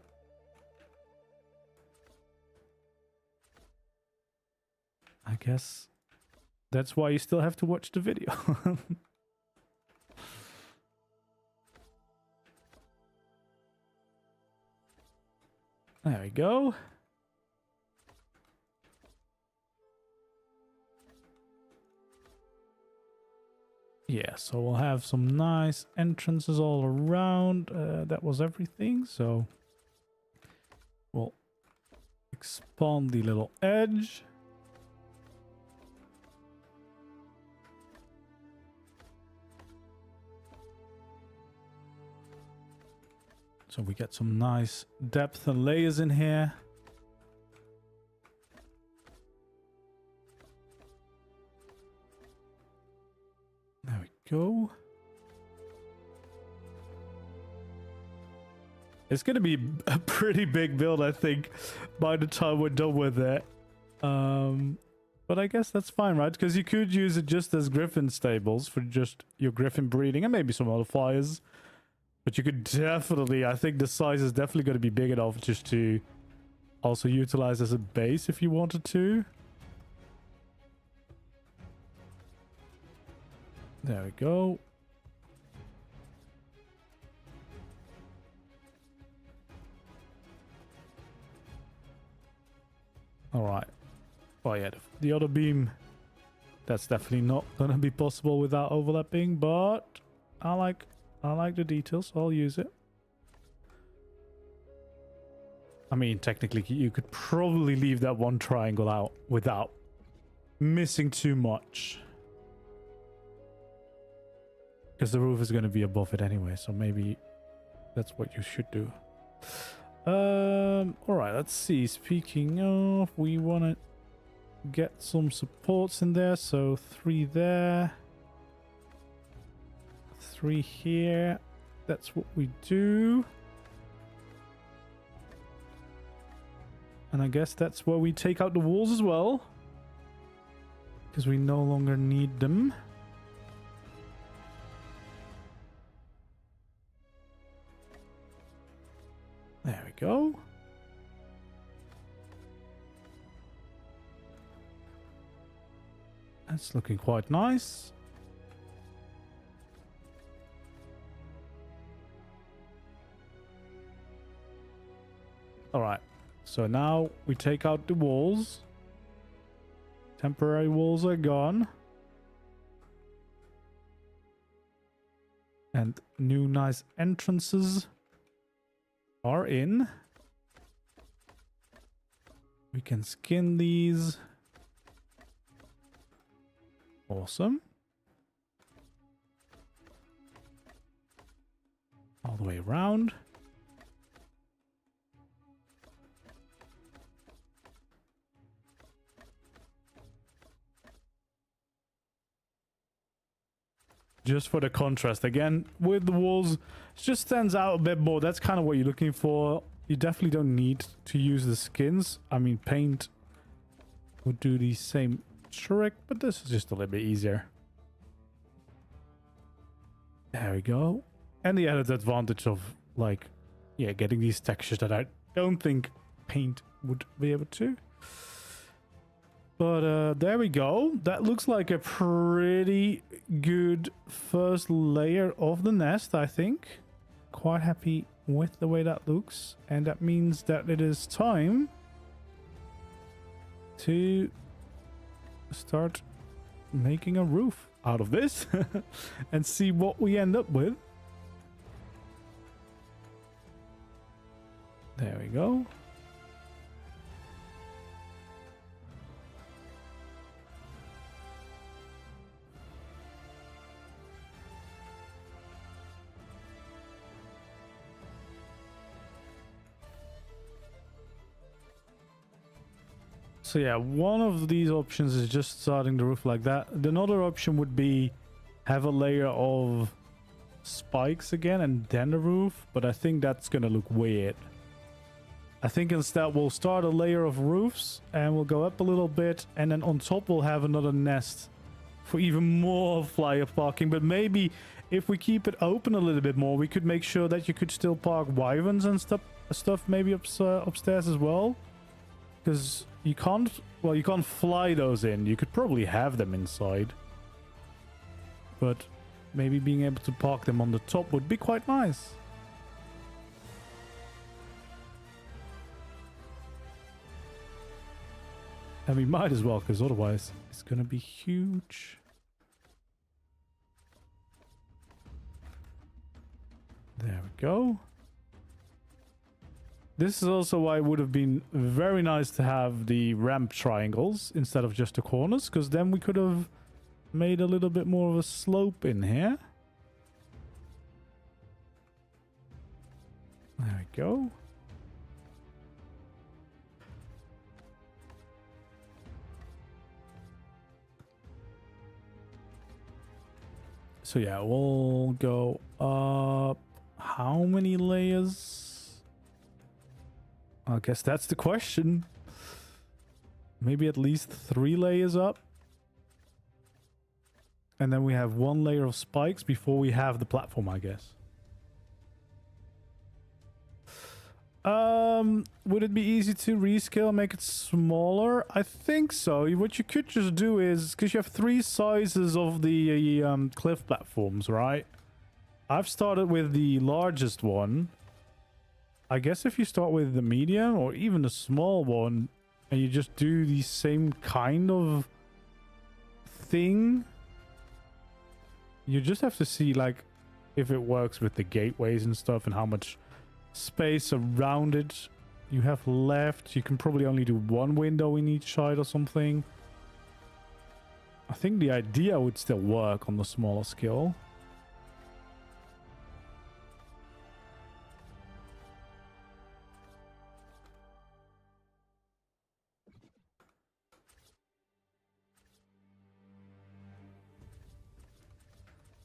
S1: I guess that's why you still have to watch the video. There we go. Yeah, so we'll have some nice entrances all around. That was everything, so we'll expand the little edge. So we get some nice depth and layers in here. There we go. It's going to be a pretty big build, I think, by the time we're done with it. But I guess that's fine, right? Because you could use it just as griffin stables for just your griffin breeding and maybe some other fires. But you could definitely, I think the size is definitely going to be big enough just to also utilize as a base if you wanted to. There we go. All right. Well, yeah, the other beam, that's definitely not going to be possible without overlapping, but I like the details, so I'll use it. I mean, technically, you could probably leave that one triangle out without missing too much. Because the roof is going to be above it anyway, so maybe that's what you should do. Alright, let's see. Speaking of, we want to get some supports in there, so 3 there. 3 here. That's what we do. And I guess that's where we take out the walls as well. Because we no longer need them. There we go. That's looking quite nice. All right. So now we take out the walls. Temporary walls are gone. And new nice entrances are in. We can skin these. Awesome. All the way around. Just for the contrast again with the walls, it just stands out a bit more. That's kind of what you're looking for. You definitely don't need to use the skins. I mean, paint would do the same trick, but this is just a little bit easier. There we go. And the added advantage of, like, yeah, getting these textures that I don't think paint would be able to. But there we go. That looks like a pretty good first layer of the nest, I think. Quite happy with the way that looks. And that means that it is time to start making a roof out of this and see what we end up with. There we go. So yeah, one of these options is just starting the roof like that. Another option would be have a layer of spikes again and then the roof, but I think that's gonna look weird. I think instead we'll start a layer of roofs and we'll go up a little bit, and then on top we'll have another nest for even more flyer parking. But maybe if we keep it open a little bit more, we could make sure that you could still park wyverns and stuff maybe upstairs as well. Because you can't, well, you can't fly those in. You could probably have them inside. But maybe being able to park them on the top would be quite nice. And we might as well, because otherwise it's going to be huge. There we go. This is also why it would have been very nice to have the ramp triangles instead of just the corners, because then we could have made a little bit more of a slope in here. There we go. So yeah, we'll go up. How many layers? I guess that's the question. Maybe at least 3 layers up. And then we have 1 layer of spikes before we have the platform, I guess. Would it be easy to rescale and make it smaller? I think so. What you could just do is, because you have 3 sizes of the cliff platforms, right? I've started with the largest one. I guess if you start with the medium or even the small one and you just do the same kind of thing, you just have to see like if it works with the gateways and stuff and how much space around it you have left. You can probably only do 1 window in each side or something. I think the idea would still work on the smaller scale.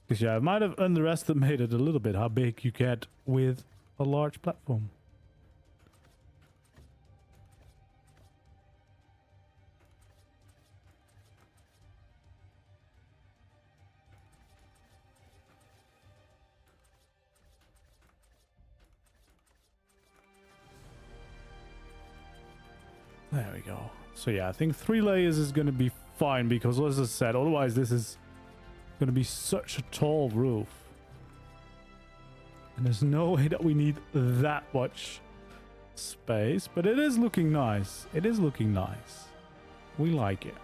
S1: Because yeah, I might have underestimated a little bit how big you get with a large platform. There we go. So yeah, I think 3 layers is going to be fine because, as I said, otherwise this is going to be such a tall roof. And there's no way that we need that much space. But it is looking nice. It is looking nice. We like it.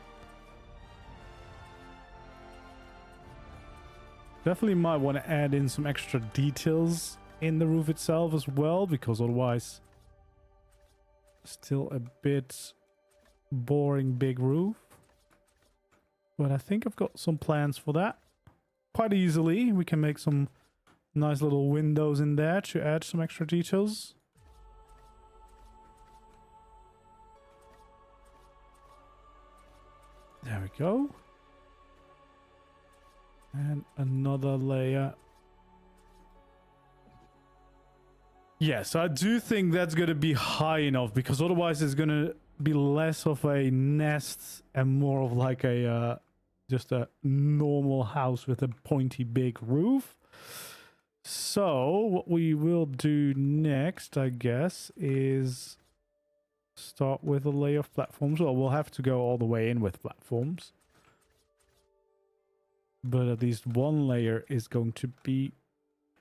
S1: Definitely might want to add in some extra details in the roof itself as well, because otherwise still a bit boring big roof. But I think I've got some plans for that. Quite easily, we can make some nice little windows in there to add some extra details. There we go. And another layer. Yes, I do think that's going to be high enough, because otherwise it's going to be less of a nest and more of like a just a normal house with a pointy big roof. So what we will do next, I guess, is start with a layer of platforms. Well, we'll have to go all the way in with platforms. But at least one layer is going to be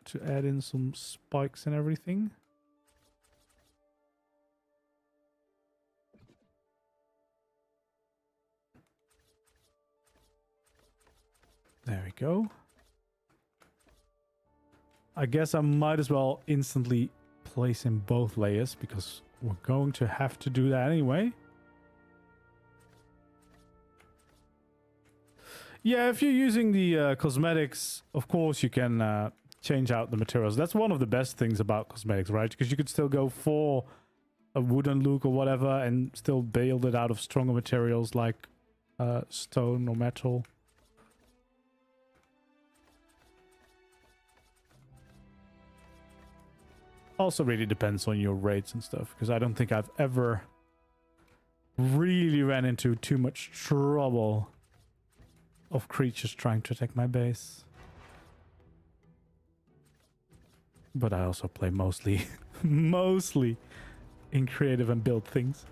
S1: to add in some spikes and everything. There we go. I guess I might as well instantly place in both layers because we're going to have to do that anyway. Yeah, if you're using the cosmetics, of course you can change out the materials. That's one of the best things about cosmetics, right? Because you could still go for a wooden look or whatever and still build it out of stronger materials like stone or metal. Also really depends on your rates and stuff, because I don't think I've ever really ran into too much trouble of creatures trying to attack my base. But I also play mostly in creative and build things.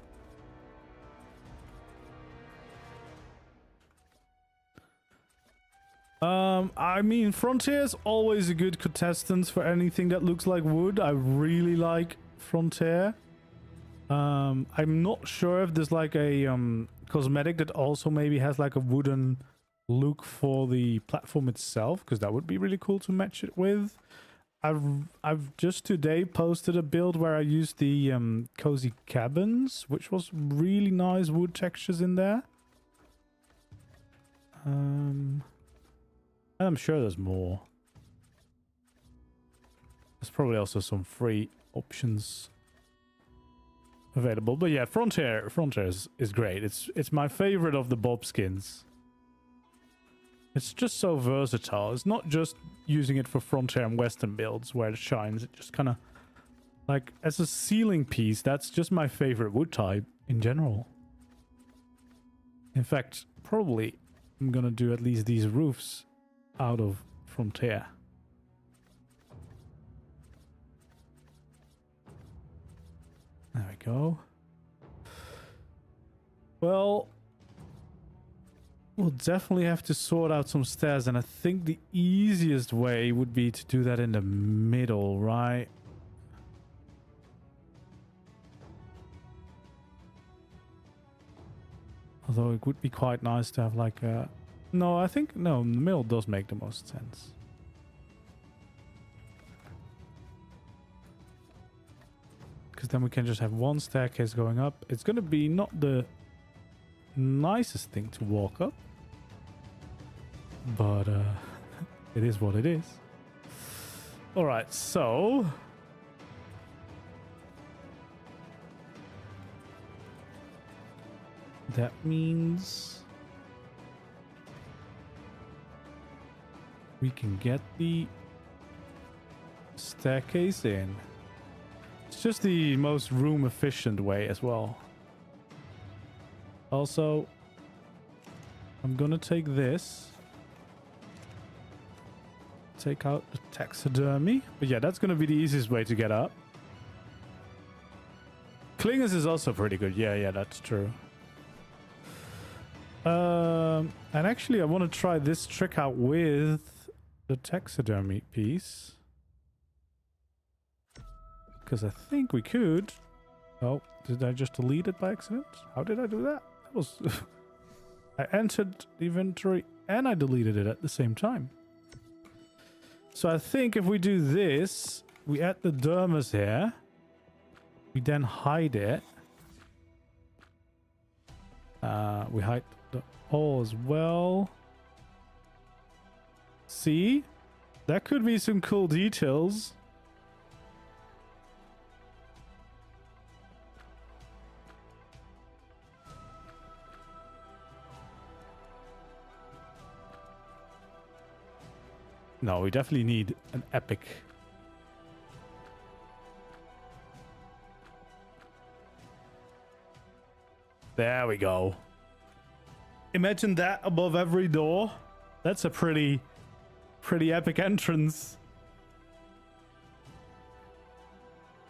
S1: I mean, Frontier is always a good contestant for anything that looks like wood. I really like Frontier. I'm not sure if there's like a cosmetic that also maybe has like a wooden look for the platform itself, because that would be really cool to match it with. I've just today posted a build where I used the cozy cabins, which was really nice wood textures in there. I'm sure there's more. There's probably also some free options available. But yeah, Frontier is great. It's my favorite of the Bob skins. It's just so versatile. It's not just using it for Frontier and Western builds where it shines. It just kind of, like, as a ceiling piece, that's just my favorite wood type in general. In fact, probably I'm gonna do at least these roofs out of Frontier. There we go. Well, we'll definitely have to sort out some stairs, and I think the easiest way would be to do that in the middle, right? Although it would be quite nice to have like a... No, I think... No, the middle does make the most sense. Because then we can just have one staircase going up. It's going to be not the nicest thing to walk up. But it is what it is. Alright, so... that means... we can get the staircase in. It's just the most room efficient way as well. Also, I'm gonna take this. Take out the taxidermy. But yeah, that's gonna be the easiest way to get up. Klingers is also pretty good. Yeah, that's true. And actually I want to try this trick out with the taxidermy piece, because I think we could. Oh, did I just delete it by accident? How did I do that? That was I entered the inventory and I deleted it at the same time. So I think if we do this, we add the dermis here, we then hide it, we hide the hole as well. See? That could be some cool details. No, we definitely need an epic. There we go. Imagine that above every door. That's a pretty pretty epic entrance.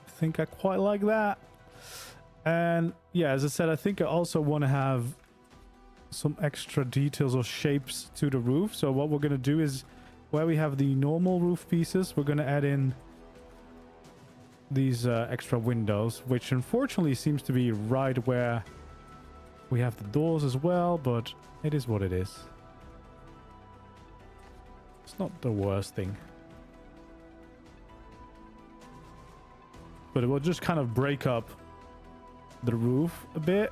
S1: I think I quite like that. And yeah, as I said, I think I also want to have some extra details or shapes to the roof. So what we're going to do is, where we have the normal roof pieces, we're going to add in these extra windows, which unfortunately seems to be right where we have the doors as well, but it is what it is. It's not the worst thing. But it will just kind of break up the roof a bit,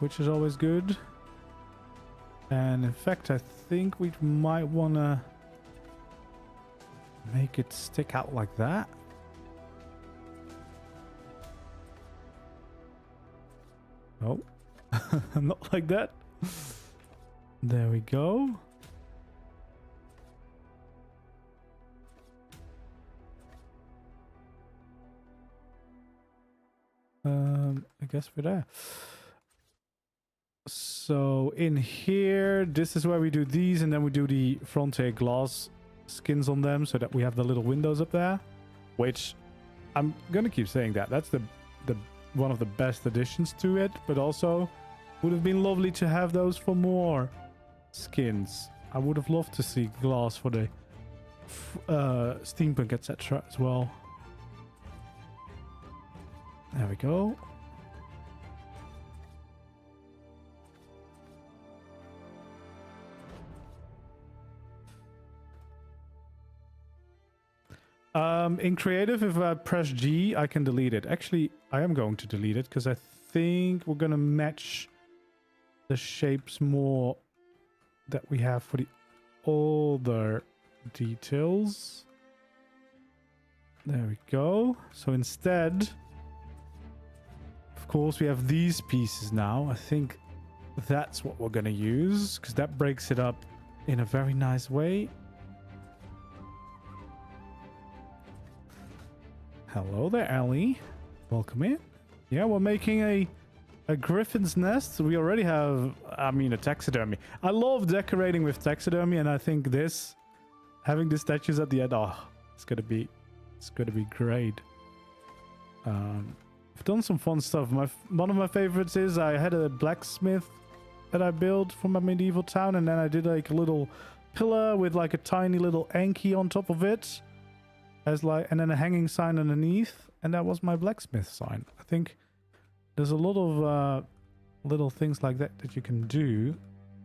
S1: which is always good. And in fact, I think we might want to make it stick out like that. Oh, not like that. There we go. I guess we're there. So in here, this is where we do these, and then we do the frontier glass skins on them so that we have the little windows up there, which I'm gonna keep saying that. That's the one of the best additions to it, but also would have been lovely to have those for more skins. I would have loved to see glass for the steampunk, etc. as well. There we go. In creative, if I press G, I can delete it. Actually, I am going to delete it because I think we're going to match the shapes more that we have for the older details. There we go. So instead, of course, we have these pieces now. I think that's what we're going to use because that breaks it up in a very nice way. Hello there, Ellie. Welcome in. Yeah, we're making a griffin's nest. We already have, I mean, a taxidermy. I love decorating with taxidermy, and I think this, having the statues at the end, oh, it's gonna be great. I've done some fun stuff. One of my favorites is I had a blacksmith that I built for my medieval town, and then I did like a little pillar with like a tiny little Anki on top of it. And then a hanging sign underneath, and that was my blacksmith sign. I think there's a lot of little things like that that you can do.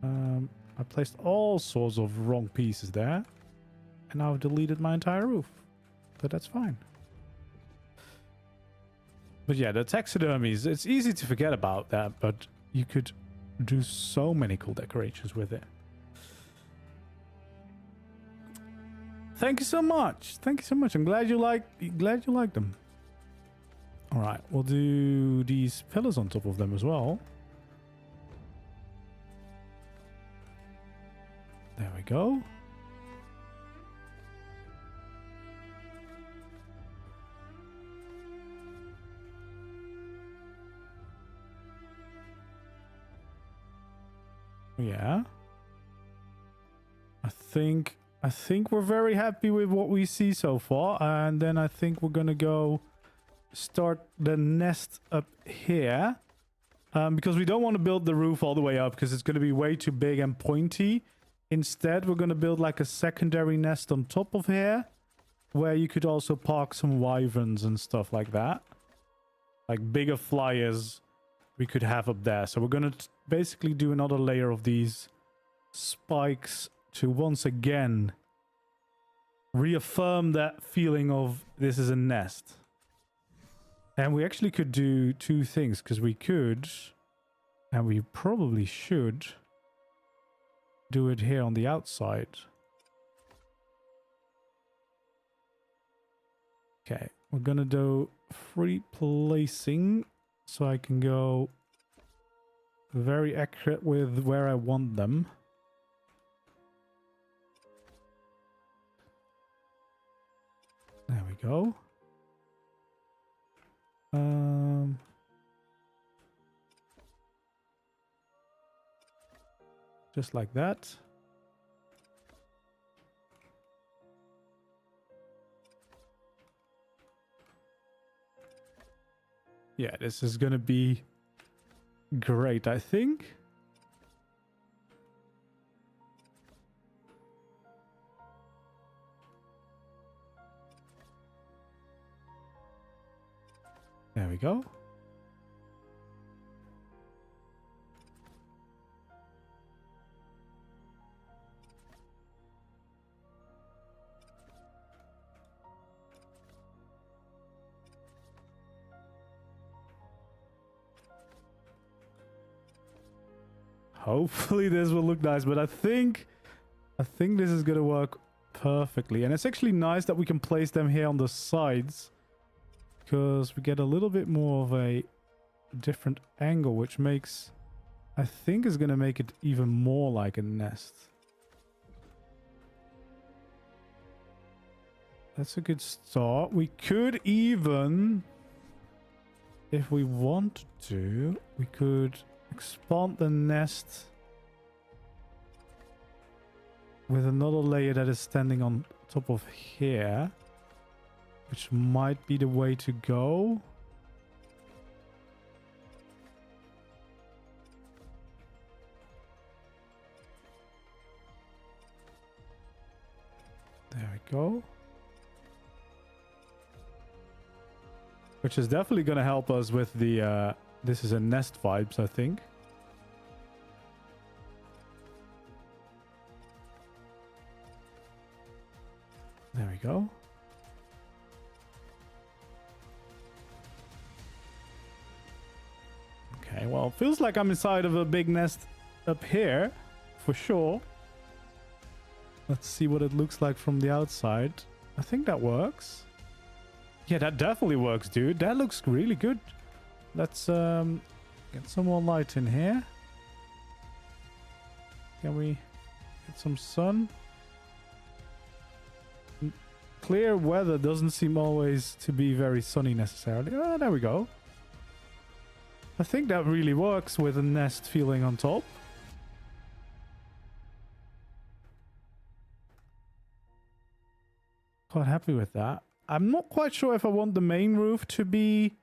S1: I placed all sorts of wrong pieces there, and now I've deleted my entire roof, but that's fine. But yeah, the taxidermies, it's easy to forget about that, but you could do so many cool decorations with it. Thank you so much. Thank you so much. I'm glad you like them. All right, we'll do these pillars on top of them as well. There we go. Yeah. I think we're very happy with what we see so far, and then I think we're gonna go start the nest up here, because we don't want to build the roof all the way up because it's going to be way too big and pointy. Instead, we're going to build like a secondary nest on top of here, where you could also park some wyverns and stuff like that, like bigger flyers we could have up there. So we're going to basically do another layer of these spikes to once again reaffirm that feeling of this is a nest. And we actually could do two things, because we could, and we probably should, do it here on the outside. Okay, we're gonna do free placing so I can go very accurate with where I want them. There we go. Just like that. Yeah, this is gonna be great, I think. There we go. Hopefully this will look nice, but I think this is gonna work perfectly. And it's actually nice that we can place them here on the sides, because we get a little bit more of a different angle, which makes, I think, is gonna make it even more like a nest. That's a good start. We could even, if we wanted to, we could expand the nest with another layer that is standing on top of here, which might be the way to go. There we go. Which is definitely going to help us with the this is a nest vibes, I think. There we go. Okay, well, it feels like I'm inside of a big nest up here, for sure. Let's see what it looks like from the outside. I think that works. Yeah, that definitely works, dude. That looks really good. Let's get some more light in here. Can we get some sun? Clear weather doesn't seem always to be very sunny necessarily. Oh, there we go. I think that really works with a nest feeling on top. Quite happy with that. I'm not quite sure if I want the main roof to be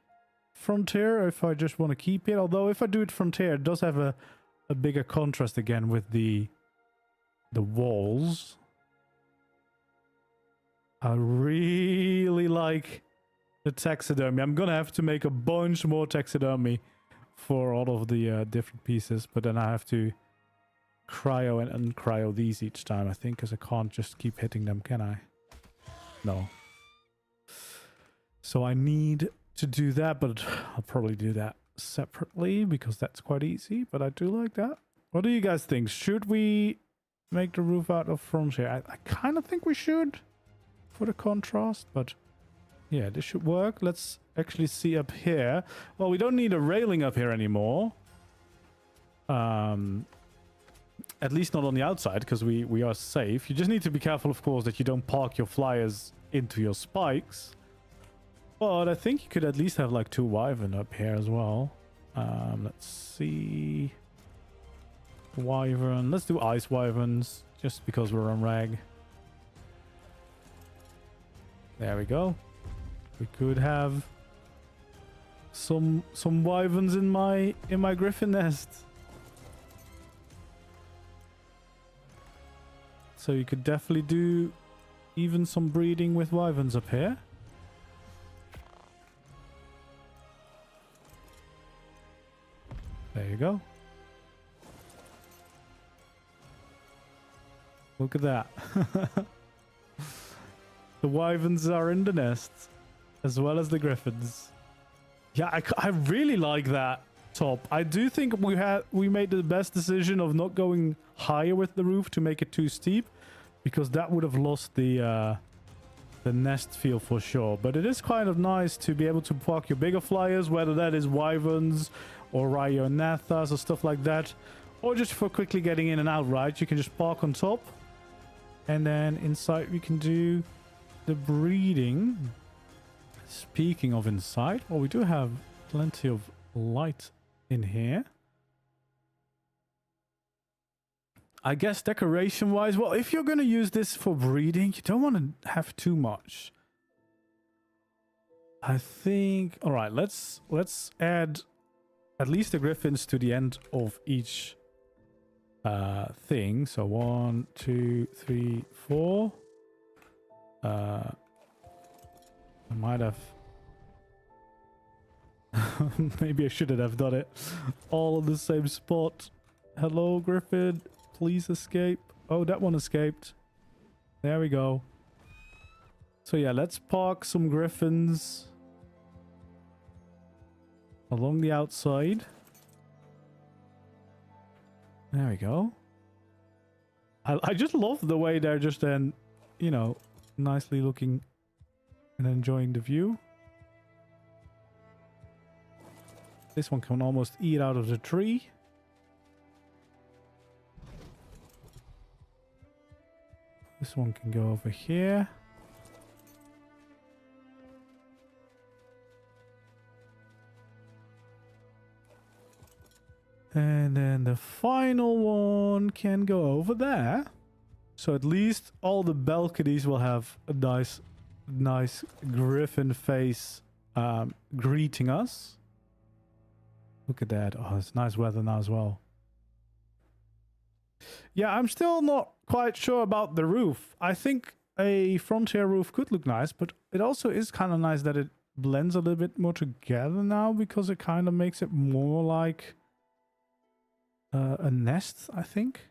S1: frontier or if I just want to keep it. Although if I do it frontier, it does have a bigger contrast again with the walls. I really like the taxidermy. I'm gonna have to make a bunch more taxidermy for all of the different pieces, but then I have to cryo and uncryo these each time, I think, because I can't just keep hitting them, can I? No. So I need to do that, but I'll probably do that separately because that's quite easy, but I do like that. What do you guys think? Should we make the roof out of frontier? I kind of think we should for the contrast, but yeah, this should work. Let's actually see up here. Well, we don't need a railing up here anymore. At least not on the outside, because we are safe. You just need to be careful, of course, that you don't park your flyers into your spikes. But I think you could at least have like 2 wyvern up here as well. Let's see. Wyvern. Let's do ice wyverns, just because we're on rag. There we go. We could have some wyverns in my griffin nest. So you could definitely do even some breeding with wyverns up here. There you go. Look at that. The wyverns are in the nest, as well as the griffins. Yeah, I really like that top. I do think we made the best decision of not going higher with the roof to make it too steep, because that would have lost the nest feel for sure. But it is kind of nice to be able to park your bigger flyers, whether that is wyverns or rhyonathas or stuff like that, or just for quickly getting in and out, right? You can just park on top, and then inside we can do the breeding. Speaking of inside, well, we do have plenty of light in here. I guess decoration wise, well, if you're going to use this for breeding, you don't want to have too much. I think, all right, let's add at least the griffins to the end of each thing. So 1, 2, 3, 4. I might have maybe I shouldn't have done it all in the same spot. Hello, Griffin. Please escape. Oh, that one escaped. There we go. So yeah, let's park some griffins along the outside. There we go. I just love the way they're just then, you know, nicely looking and enjoying the view. This one can almost eat out of the tree. This one can go over here. And then the final one can go over there. So at least all the balconies will have a nice griffin face greeting us. Look at that. Oh, it's nice weather now as well. Yeah, I'm still not quite sure about the roof. I think a frontier roof could look nice, but it also is kind of nice that it blends a little bit more together now, because it kind of makes it more like a nest, I think.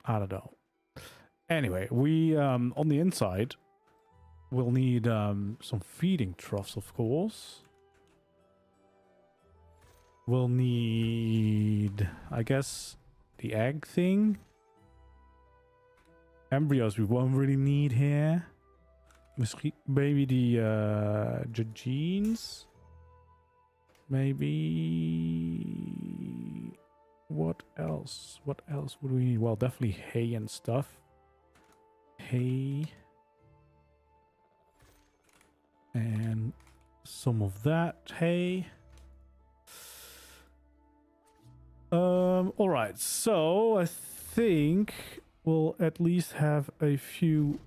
S1: I don't know. Anyway, we on the inside we'll need some feeding troughs, of course. We'll need, I guess, the egg thing. Embryos we won't really need here. Maybe the genes. Maybe... What else? What else would we need? Well, definitely hay and stuff. Hay. And some of that hay. Alright, so I think we'll at least have a few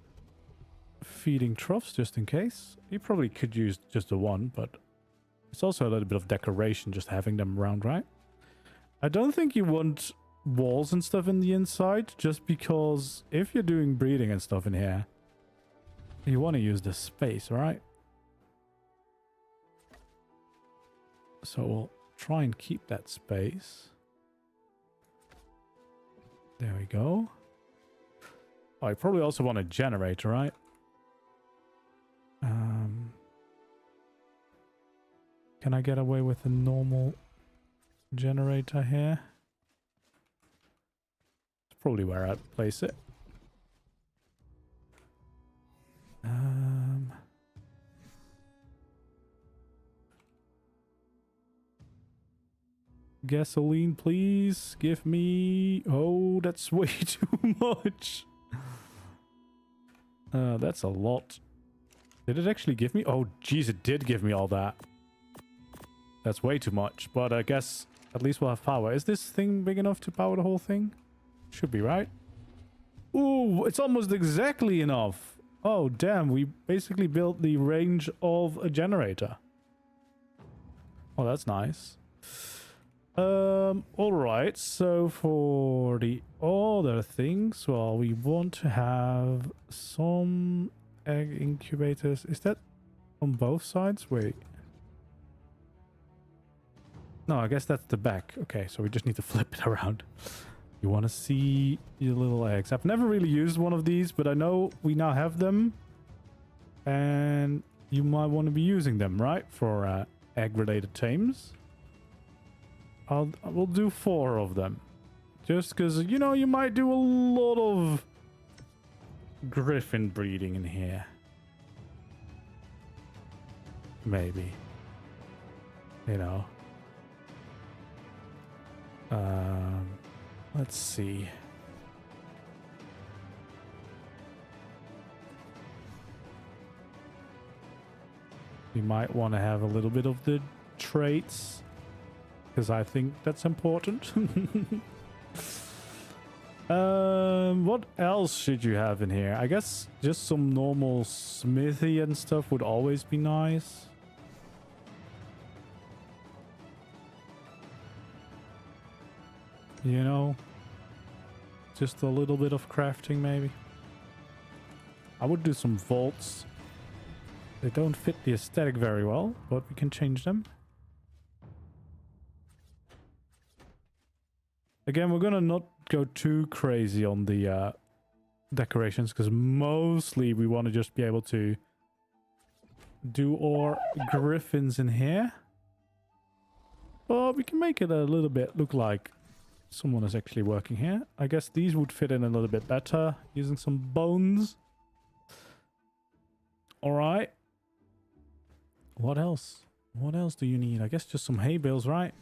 S1: feeding troughs just in case. You probably could use just the one, but it's also a little bit of decoration just having them around, right? I don't think you want walls and stuff in the inside, just because if you're doing breeding and stuff in here, you want to use the space, right? So we'll try and keep that space. There we go. Oh, I probably also want a generator, right? Can I get away with a normal generator here? It's probably where I'd place it. Gasoline, please. Give me... Oh, that's way too much. That's a lot. Did it actually give me... Oh, geez, it did give me all that. That's way too much. But I guess at least we'll have power. Is this thing big enough to power the whole thing? Should be, right? Ooh, it's almost exactly enough. Oh, damn. We basically built the range of a generator. Oh, that's nice. All right. So for the other things, well, we want to have some egg incubators. Is that on both sides? Wait. No, I guess that's the back. Okay, so we just need to flip it around. You want to see your little eggs. I've never really used one of these, but I know we now have them. And you might want to be using them, right? For egg-related tames. We'll do 4 of them. Just because, you know, you might do a lot of griffin breeding in here. Maybe. You know. Let's see. We might want to have a little bit of the traits, because I think that's important. What else should you have in here? I guess just some normal smithy and stuff would always be nice. You know, just a little bit of crafting maybe. I would do some vaults. They don't fit the aesthetic very well, but we can change them. Again, we're gonna not go too crazy on the decorations, because mostly we want to just be able to do our griffins in here. But we can make it a little bit look like someone is actually working here. I guess these would fit in a little bit better using some bones. All right. What else? What else do you need? I guess just some hay bales, right?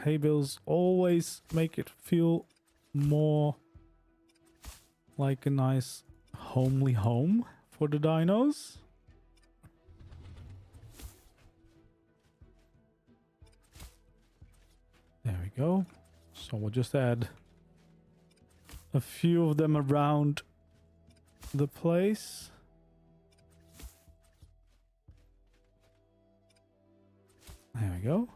S1: Hay bales always make it feel more like a nice homely home for the dinos. There we go. So we'll just add a few of them around the place. There we go.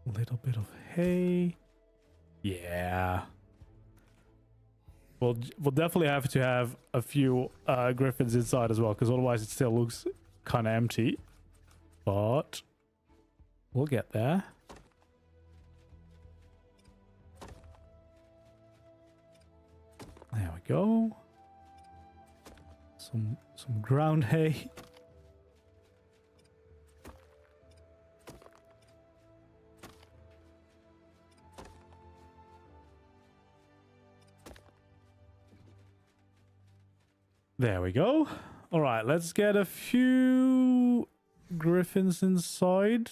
S1: A little bit of hay. Yeah. We'll definitely have to have a few griffins inside as well, because otherwise it still looks kind of empty. But we'll get there. There we go. Some ground hay. There we go. All right, let's get a few griffins inside,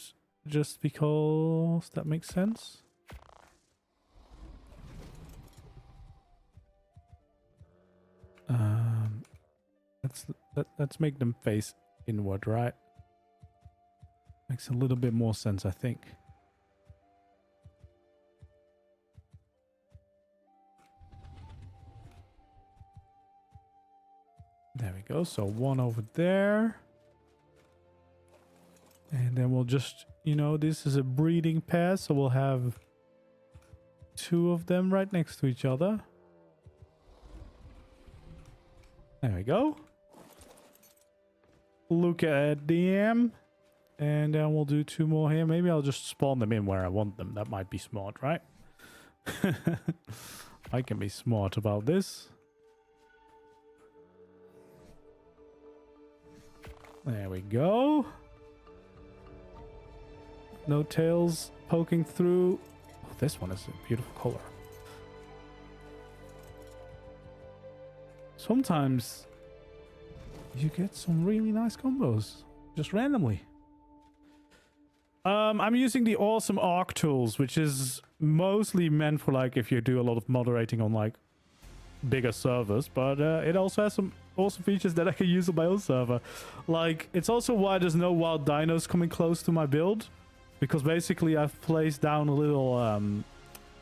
S1: just because that makes sense. Let's make them face inward, right? Makes a little bit more sense, I think. There we go. So one over there. And then we'll just, you know, this is a breeding pair, so we'll have two of them right next to each other. There we go. Look at them. And then we'll do two more here. Maybe I'll just spawn them in where I want them. That might be smart, right? I can be smart about this. There we go. No tails poking through. Oh, this one is a beautiful color. Sometimes you get some really nice combos just randomly. I'm using the awesome ARK tools, which is mostly meant for like if you do a lot of moderating on like bigger servers, but it also has some awesome features that I can use on my own server. Like, it's also why there's no wild dinos coming close to my build, because basically I've placed down a little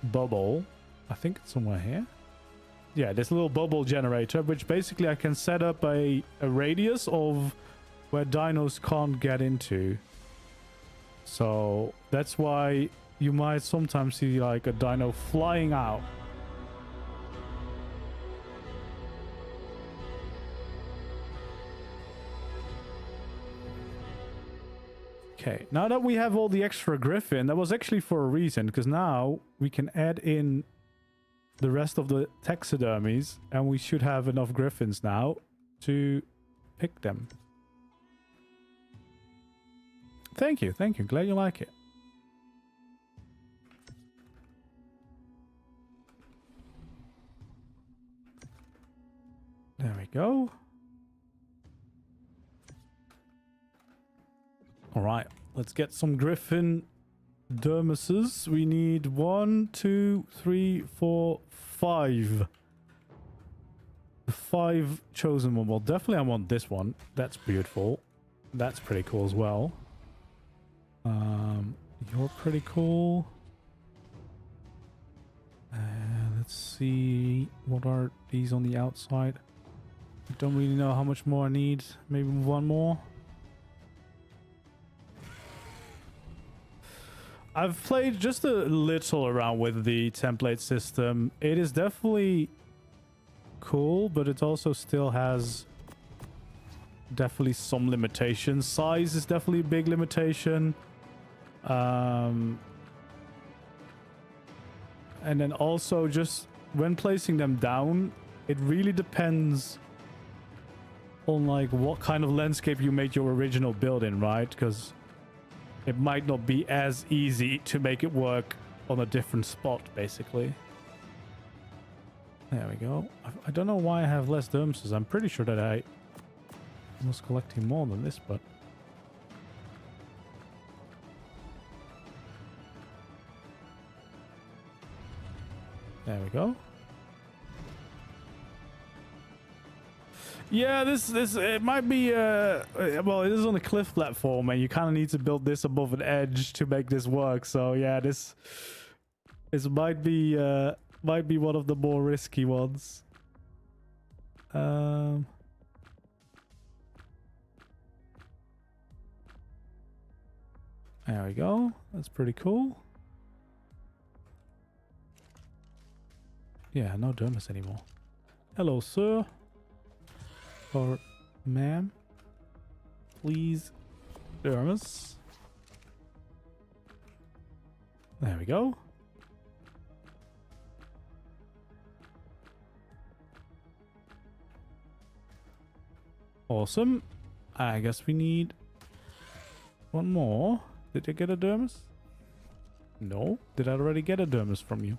S1: bubble. I think it's somewhere here. Yeah, this little bubble generator, which basically I can set up a radius of where dinos can't get into. So that's why you might sometimes see like a dino flying out. Okay, now that we have all the extra griffin, that was actually for a reason, because now we can add in the rest of the taxidermies, and we should have enough griffins now to pick them. Thank you, thank you. Glad you like it. There we go. All right, let's get some griffin dermises. We need 1, 2, 3, 4, 5. The 5 chosen one. Well, definitely I want this one. That's beautiful. That's pretty cool as well. You're pretty cool. Let's see. What are these on the outside? I don't really know how much more I need. Maybe one more. I've played just a little around with the template system. It is definitely cool, but it also still has definitely some limitations. Size is definitely a big limitation. And then also just when placing them down, it really depends on like what kind of landscape you made your original build in, right? Because it might not be as easy to make it work on a different spot, basically. There we go. I don't know why I have less dermises. I'm pretty sure that I was collecting more than this, but... There we go. Yeah, this it might be well, it is on a cliff platform and you kind of need to build this above an edge to make this work. So yeah, this might be one of the more risky ones. There we go. That's pretty cool. Yeah, no dermis anymore. Hello, sir. Or ma'am. Please. Dermis. There we go. Awesome. I guess we need one more. Did I get a dermis? No. Did I already get a dermis from you?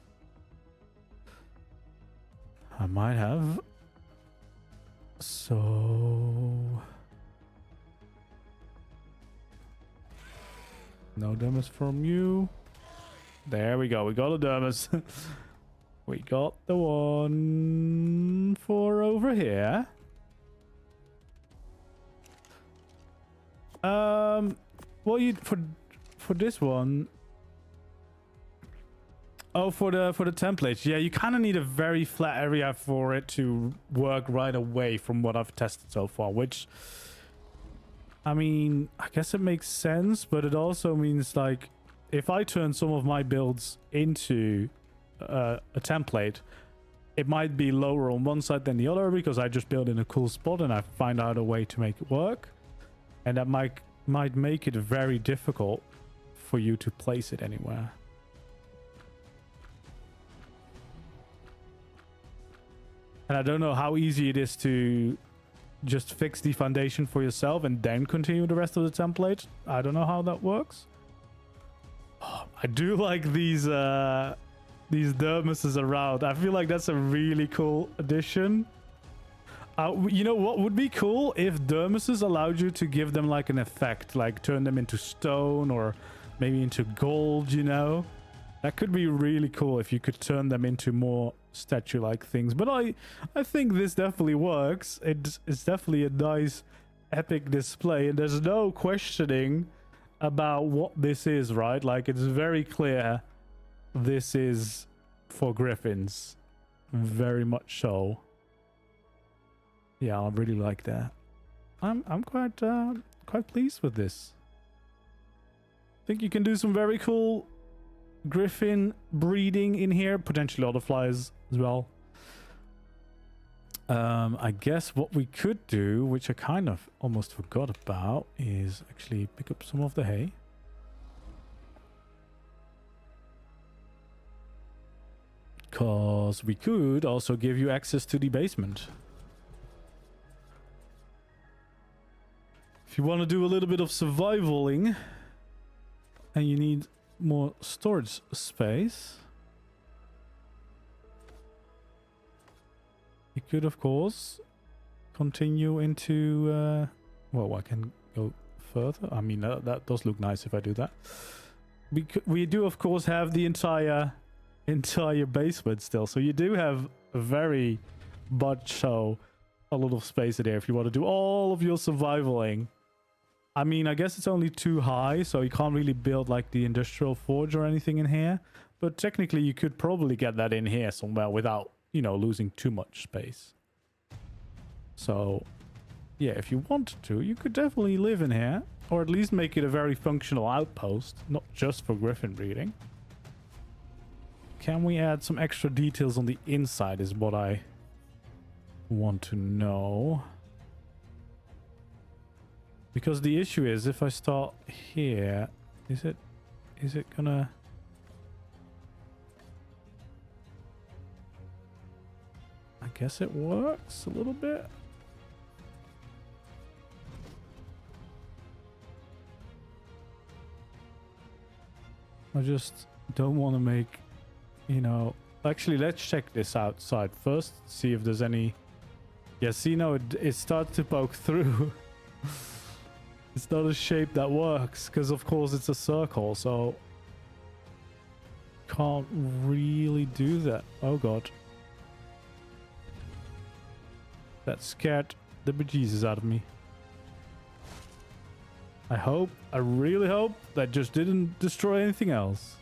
S1: I might have. So... No dermis from you. There we go. We got a dermis. We got the one for over here. Well, you for this one. Oh, for the templates. Yeah, you kind of need a very flat area for it to work right away from what I've tested so far, which I mean, I guess it makes sense, but it also means like if I turn some of my builds into a template, it might be lower on one side than the other because I just build in a cool spot and I find out a way to make it work. And that might make it very difficult for you to place it anywhere. And I don't know how easy it is to just fix the foundation for yourself and then continue the rest of the template. I don't know how that works. Oh, I do like these dermises around. I feel like that's a really cool addition. You know what would be cool? If dermises allowed you to give them like an effect, like turn them into stone or maybe into gold, you know? That could be really cool if you could turn them into more statue-like things. But I think this definitely works. It's definitely a nice epic display and there's no questioning about what this is, right? Like it's very clear this is for griffins. Very much so. Yeah, I really like that. I'm quite pleased with this. I think you can do some very cool griffin breeding in here, potentially other flies as well. I guess what we could do, which I kind of almost forgot about, is actually pick up some of the hay. Because we could also give you access to the basement. If you want to do a little bit of survivaling and you need more storage space, you could of course continue into well, I can go further. I mean that does look nice if I do that. We do of course have the entire basement still, so you do have a very but so a lot of space in there if you want to do all of your survivaling. I mean, I guess it's only too high, so you can't really build like the industrial forge or anything in here. But technically, you could probably get that in here somewhere without, you know, losing too much space. So, yeah, if you wanted to, you could definitely live in here. Or at least make it a very functional outpost, not just for griffin breeding. Can we add some extra details on the inside is what I want to know. Because the issue is, if I start here, is it gonna... I guess it works a little bit. I just don't want to make, you know... Actually, let's check this outside first. See if there's any... Yeah, see, no, it starts to poke through. It's not a shape that works, because of course it's a circle, so... Can't really do that. Oh god. That scared the bejesus out of me. I really hope that just didn't destroy anything else.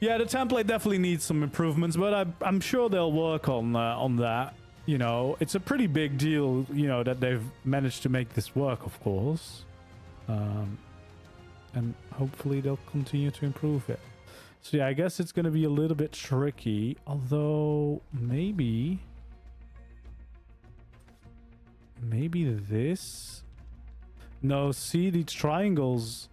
S1: Yeah, the template definitely needs some improvements, but I'm sure they'll work on that. You know, it's a pretty big deal, you know, that they've managed to make this work, of course. And hopefully they'll continue to improve it. So yeah, I guess it's going to be a little bit tricky, although maybe this... No, see, these triangles...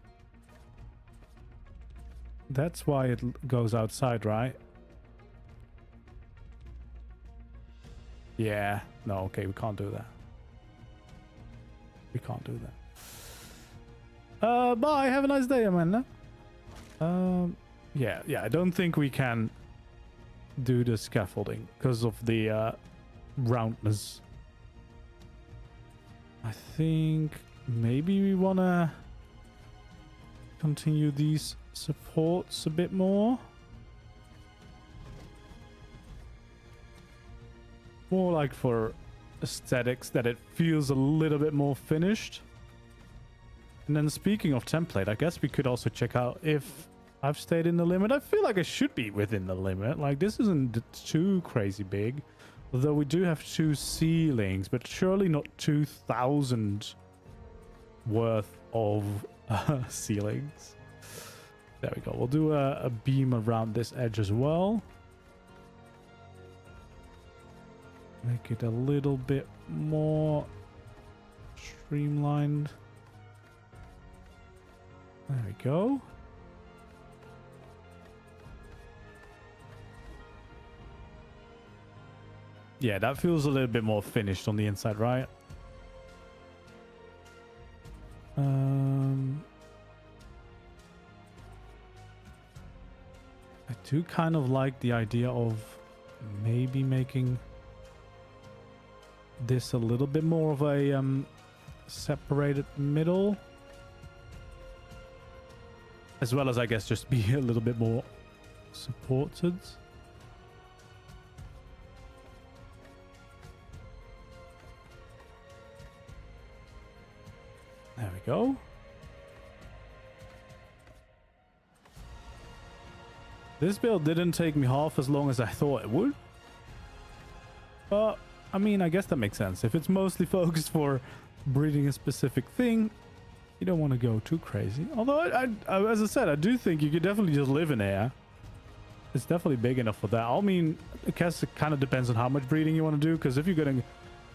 S1: That's why it goes outside, right? Yeah. No, okay, we can't do that. We can't do that. Bye, have a nice day, Amanda. Yeah, I don't think we can do the scaffolding because of the roundness. I think maybe we want to continue these supports a bit more. More like for aesthetics, that it feels a little bit more finished. And then speaking of template, I guess we could also check out if I've stayed in the limit. I feel like I should be within the limit. Like, this isn't too crazy big. Although we do have 2 ceilings, but surely not 2,000 worth of ceilings. There we go. We'll do a beam around this edge as well. Make it a little bit more streamlined. There we go. Yeah, that feels a little bit more finished on the inside, right? I do kind of like the idea of maybe making this a little bit more of a separated middle. As well as, I guess, just be a little bit more supported. There we go. This build didn't take me half as long as I thought it would. But, I mean, I guess that makes sense. If it's mostly focused for breeding a specific thing, you don't want to go too crazy. Although, as I said, I do think you could definitely just live in here. It's definitely big enough for that. I mean, I guess it kind of depends on how much breeding you want to do. Because if you're going to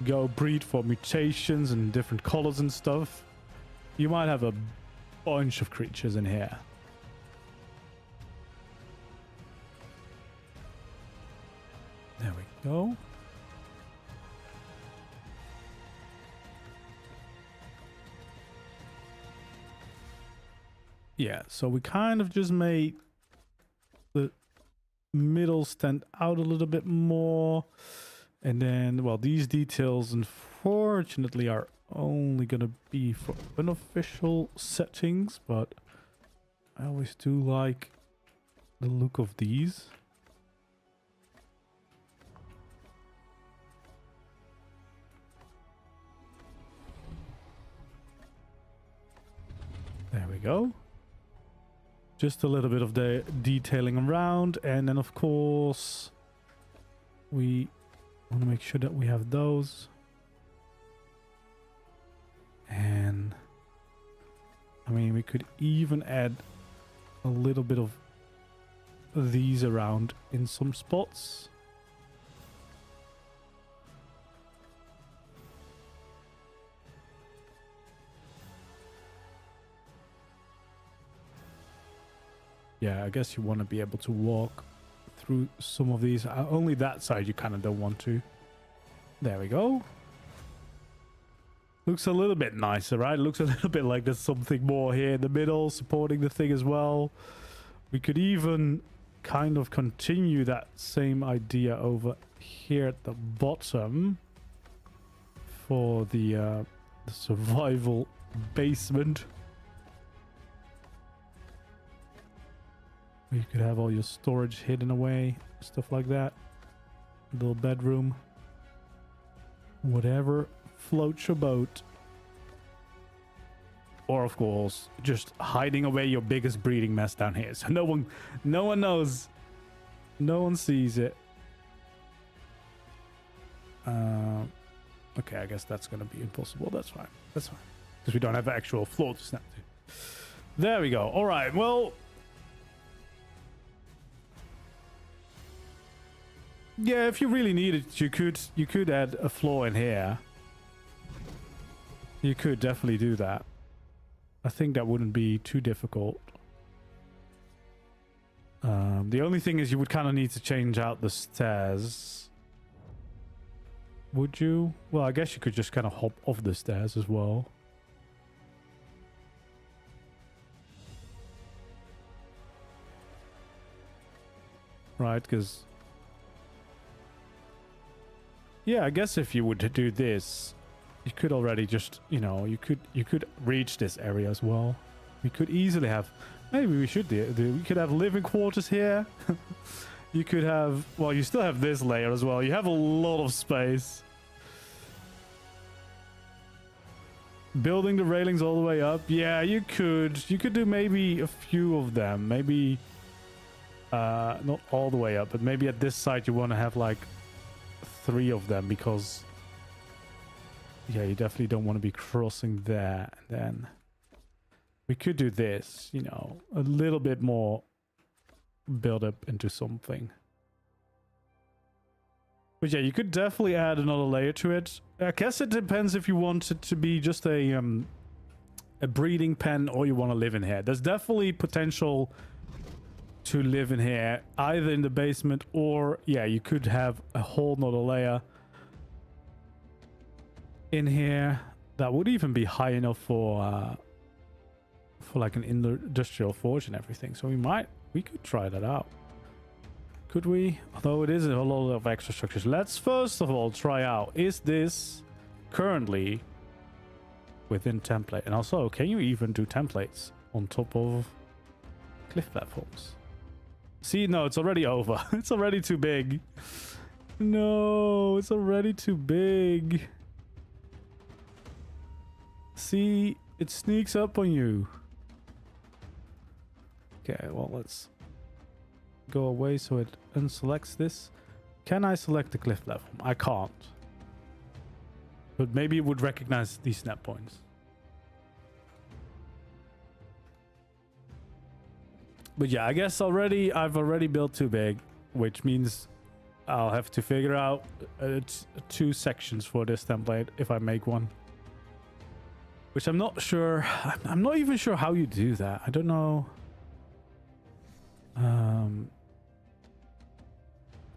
S1: go breed for mutations and different colors and stuff, you might have a bunch of creatures in here. There we go. Yeah, so we kind of just made the middle stand out a little bit more. And then, well, these details unfortunately are only going to be for unofficial settings, but I always do like the look of these. go. Just a little bit of the detailing around, and then of course we want to make sure that we have those. And I mean, we could even add a little bit of these around in some spots. Yeah, I guess you want to be able to walk through some of these. Only that side you kind of don't want to. There we go. Looks a little bit nicer, right? Looks a little bit like there's something more here in the middle supporting the thing as well. We could even kind of continue that same idea over here at the bottom for the survival basement. You could have all your storage hidden away, stuff like that. Little bedroom. Whatever floats your boat. Or of course, just hiding away your biggest breeding mess down here. So no one knows. No one sees it. Okay, I guess that's gonna be impossible. That's fine. That's fine. Because we don't have an actual floor to snap to. There we go. Alright, well. Yeah, if you really need it, you could add a floor in here. You could definitely do that. I think that wouldn't be too difficult. The only thing is you would kind of need to change out the stairs. Would you? Well, I guess you could just kind of hop off the stairs as well. Right, because... Yeah, I guess if you would do this, you could already just, you know, you could reach this area as well. We could easily have, maybe we should do we could have living quarters here. You could have, well, you still have this layer as well. You have a lot of space. Building the railings all the way up. Yeah, you could do maybe a few of them. Maybe not all the way up, but maybe at this side you want to have like 3 of them, because yeah, you definitely don't want to be crossing there. And then we could do this, you know, a little bit more build up into something. But yeah, you could definitely add another layer to it. I guess it depends if you want it to be just a breeding pen or you want to live in here. There's definitely potential to live in here, either in the basement or, yeah, you could have a whole nother layer in here that would even be high enough for like an industrial forge and everything. So we could try that out. Could we? Although it is a lot of extra structures. Let's first of all try out, is this currently within template? And also, can you even do templates on top of cliff platforms? See, no, it's already over. It's already too big. No, it's already too big. See, it sneaks up on you. Okay, well, let's go away so it unselects this. Can I select the cliff platform? I can't. But maybe it would recognize these snap points. But yeah, I guess I've already built too big, which means I'll have to figure out 2 sections for this template if I make one. Which I'm not sure. I'm not even sure how you do that. I don't know.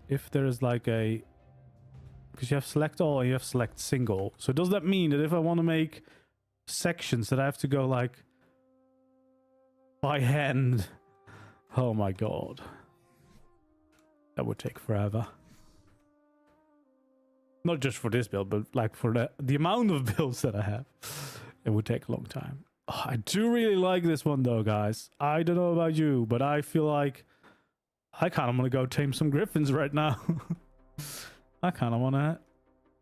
S1: If there is like a... Because you have select all and you have select single. So does that mean that if I want to make sections that I have to go like by hand? Oh my god. That would take forever. Not just for this build, but like for the amount of builds that I have. It would take a long time. Oh, I do really like this one though, guys. I don't know about you, but I feel like I kind of want to go tame some griffins right now. I kind of want to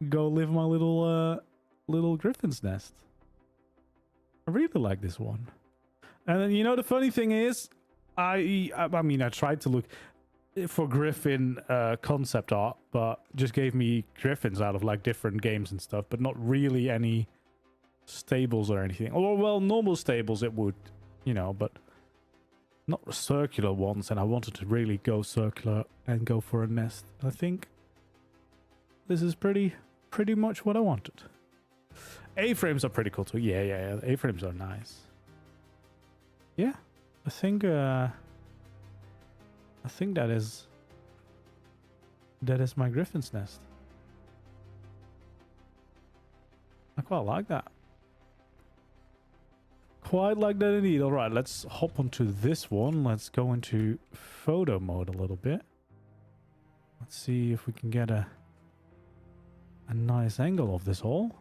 S1: go live my little griffin's nest. I really like this one. And then, you know, the funny thing is, I mean, I tried to look for Griffin concept art, but just gave me Griffins out of like different games and stuff, but not really any stables or anything. Or, well, normal stables it would, you know, but not circular ones. And I wanted to really go circular and go for a nest. I think this is pretty much what I wanted. A-frames are pretty cool too. Yeah. A-frames are nice. Yeah, I think that is my Griffin's nest. I quite like that. Quite like that indeed. All right, let's hop onto this one. Let's go into photo mode a little bit. Let's see if we can get a nice angle of this all.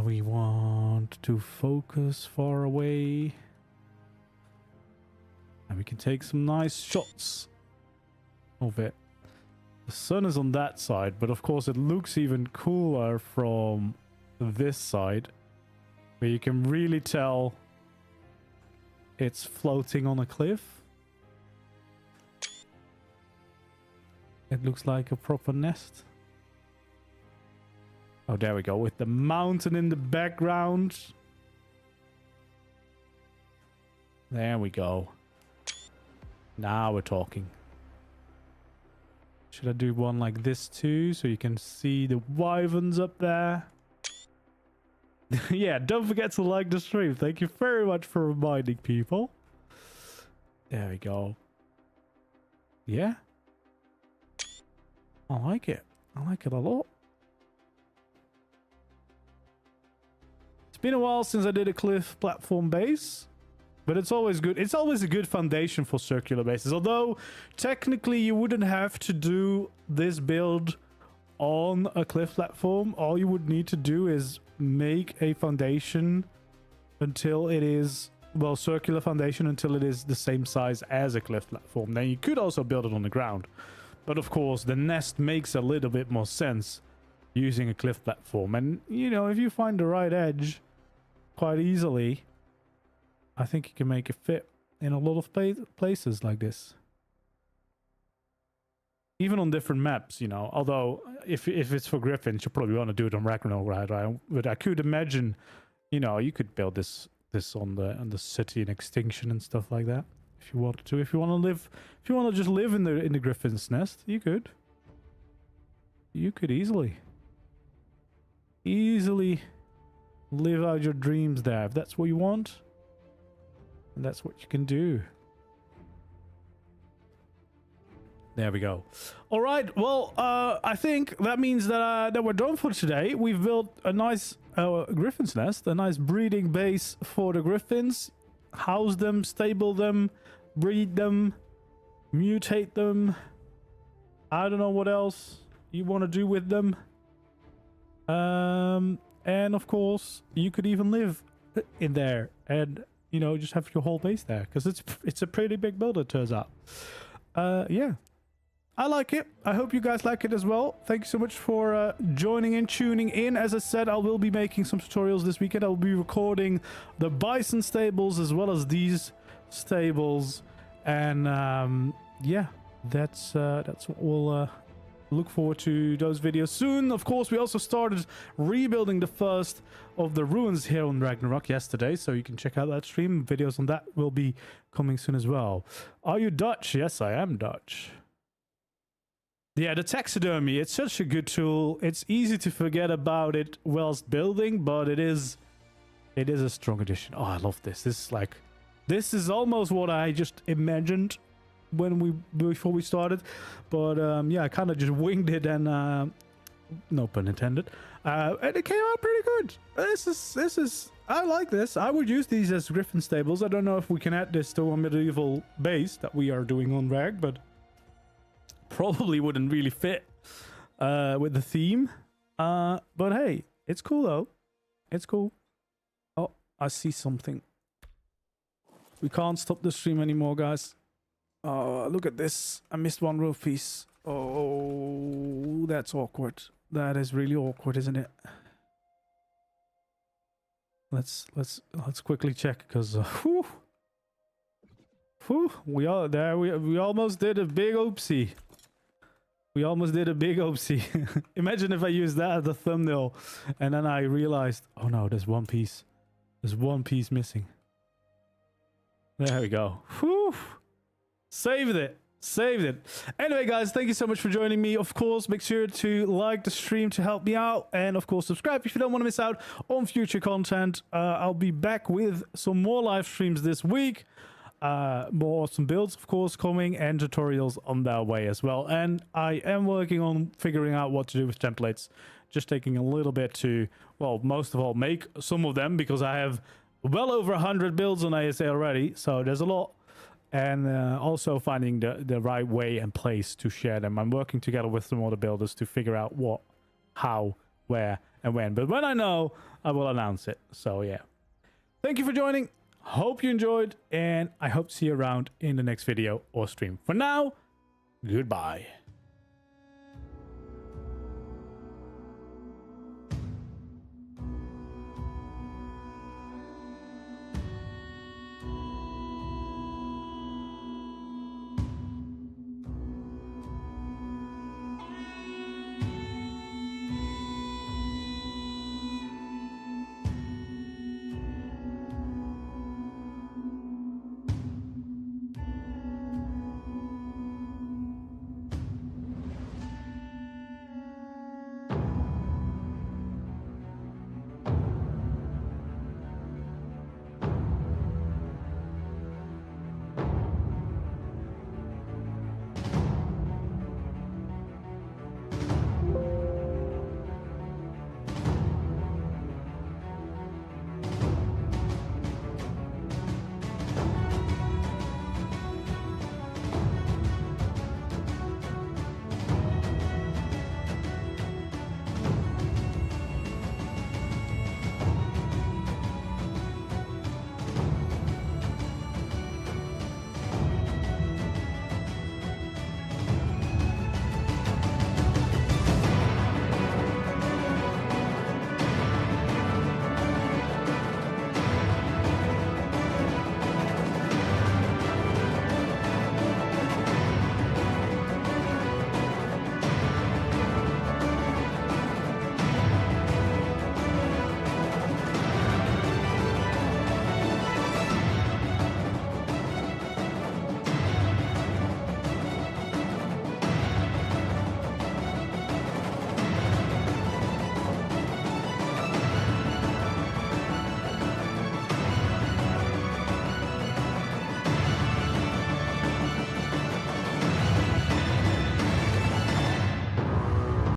S1: We want to focus far away. And we can take some nice shots of it. The sun is on that side, but of course it looks even cooler from this side, where you can really tell it's floating on a cliff. It looks like a proper nest. Oh, there we go, with the mountain in the background. There we go. Now we're talking. Should I do one like this too, so you can see the wyverns up there? Yeah, don't forget to like the stream. Thank you very much for reminding people. There we go. Yeah. I like it. I like it a lot. It's been a while since I did a cliff platform base, but it's always good. It's always a good foundation for circular bases. Although, technically, you wouldn't have to do this build on a cliff platform. All you would need to do is make a foundation until it is, well, circular foundation until it is the same size as a cliff platform. Then you could also build it on the ground. But of course, the nest makes a little bit more sense using a cliff platform. And, you know, if you find the right edge quite easily, I think you can make it fit in a lot of places like this. Even on different maps, you know. Although, if it's for Griffins, you probably want to do it on Ragnarok, right? But I could imagine, you know, you could build this on the city in Extinction and stuff like that, if you wanted to. If you want to just live in the Griffin's nest, you could. You could easily live out your dreams there, if that's what you want. And that's what you can do. There we go. All right. Well, I think that means that we're done for today. We've built a nice Griffin's nest, a nice breeding base for the Griffins. House them, stable them, breed them, mutate them. I don't know what else you want to do with them. And of course, you could even live in there and, you know, just have your whole base there, because it's a pretty big build, it turns out. Yeah, I like it. I hope you guys like it as well. Thank you so much for joining in, tuning in. As I said, I will be making some tutorials this weekend. I will be recording the bison stables as well as these stables, and yeah, that's what we'll look forward to those videos soon. Of course, we also started rebuilding the first of the ruins here on Ragnarok yesterday, so you can check out that stream. Videos on that will be coming soon as well. Are you Dutch? Yes, I am Dutch. Yeah, the taxidermy, it's such a good tool. It's easy to forget about it whilst building, but it is a strong addition. Oh, I love this. This is almost what I just imagined before we started, but yeah, I kind of just winged it, and no pun intended, and it came out pretty good. This is I like this. I would use these as Griffin stables. I don't know if we can add this to a medieval base that we are doing on Rag, but probably wouldn't really fit with the theme, but hey, it's cool though. It's cool. Oh, I see something. We can't stop the stream anymore, guys. Oh, look at this. I missed one roof piece. Oh, that's awkward. That is really awkward, isn't it? Let's quickly check, because we all there. We almost did a big oopsie. We almost did a big oopsie. Imagine if I used that as a thumbnail, and then I realized, oh no, there's one piece. There's one piece missing. There we go. Whew. Saved it. Saved it. Anyway, guys, thank you so much for joining me. Of course, make sure to like the stream to help me out, and of course subscribe if you don't want to miss out on future content. I'll be back with some more live streams this week, more awesome builds of course coming, and tutorials on their way as well. And I am working on figuring out what to do with templates, just taking a little bit to, well, most of all make some of them, because I have well over 100 builds on ASA already, so there's a lot. And also finding the right way and place to share them. I'm working together with some other builders to figure out what, how, where, and when. But when I know, I will announce it. So yeah. Thank you for joining. Hope you enjoyed. And I hope to see you around in the next video or stream. For now, goodbye.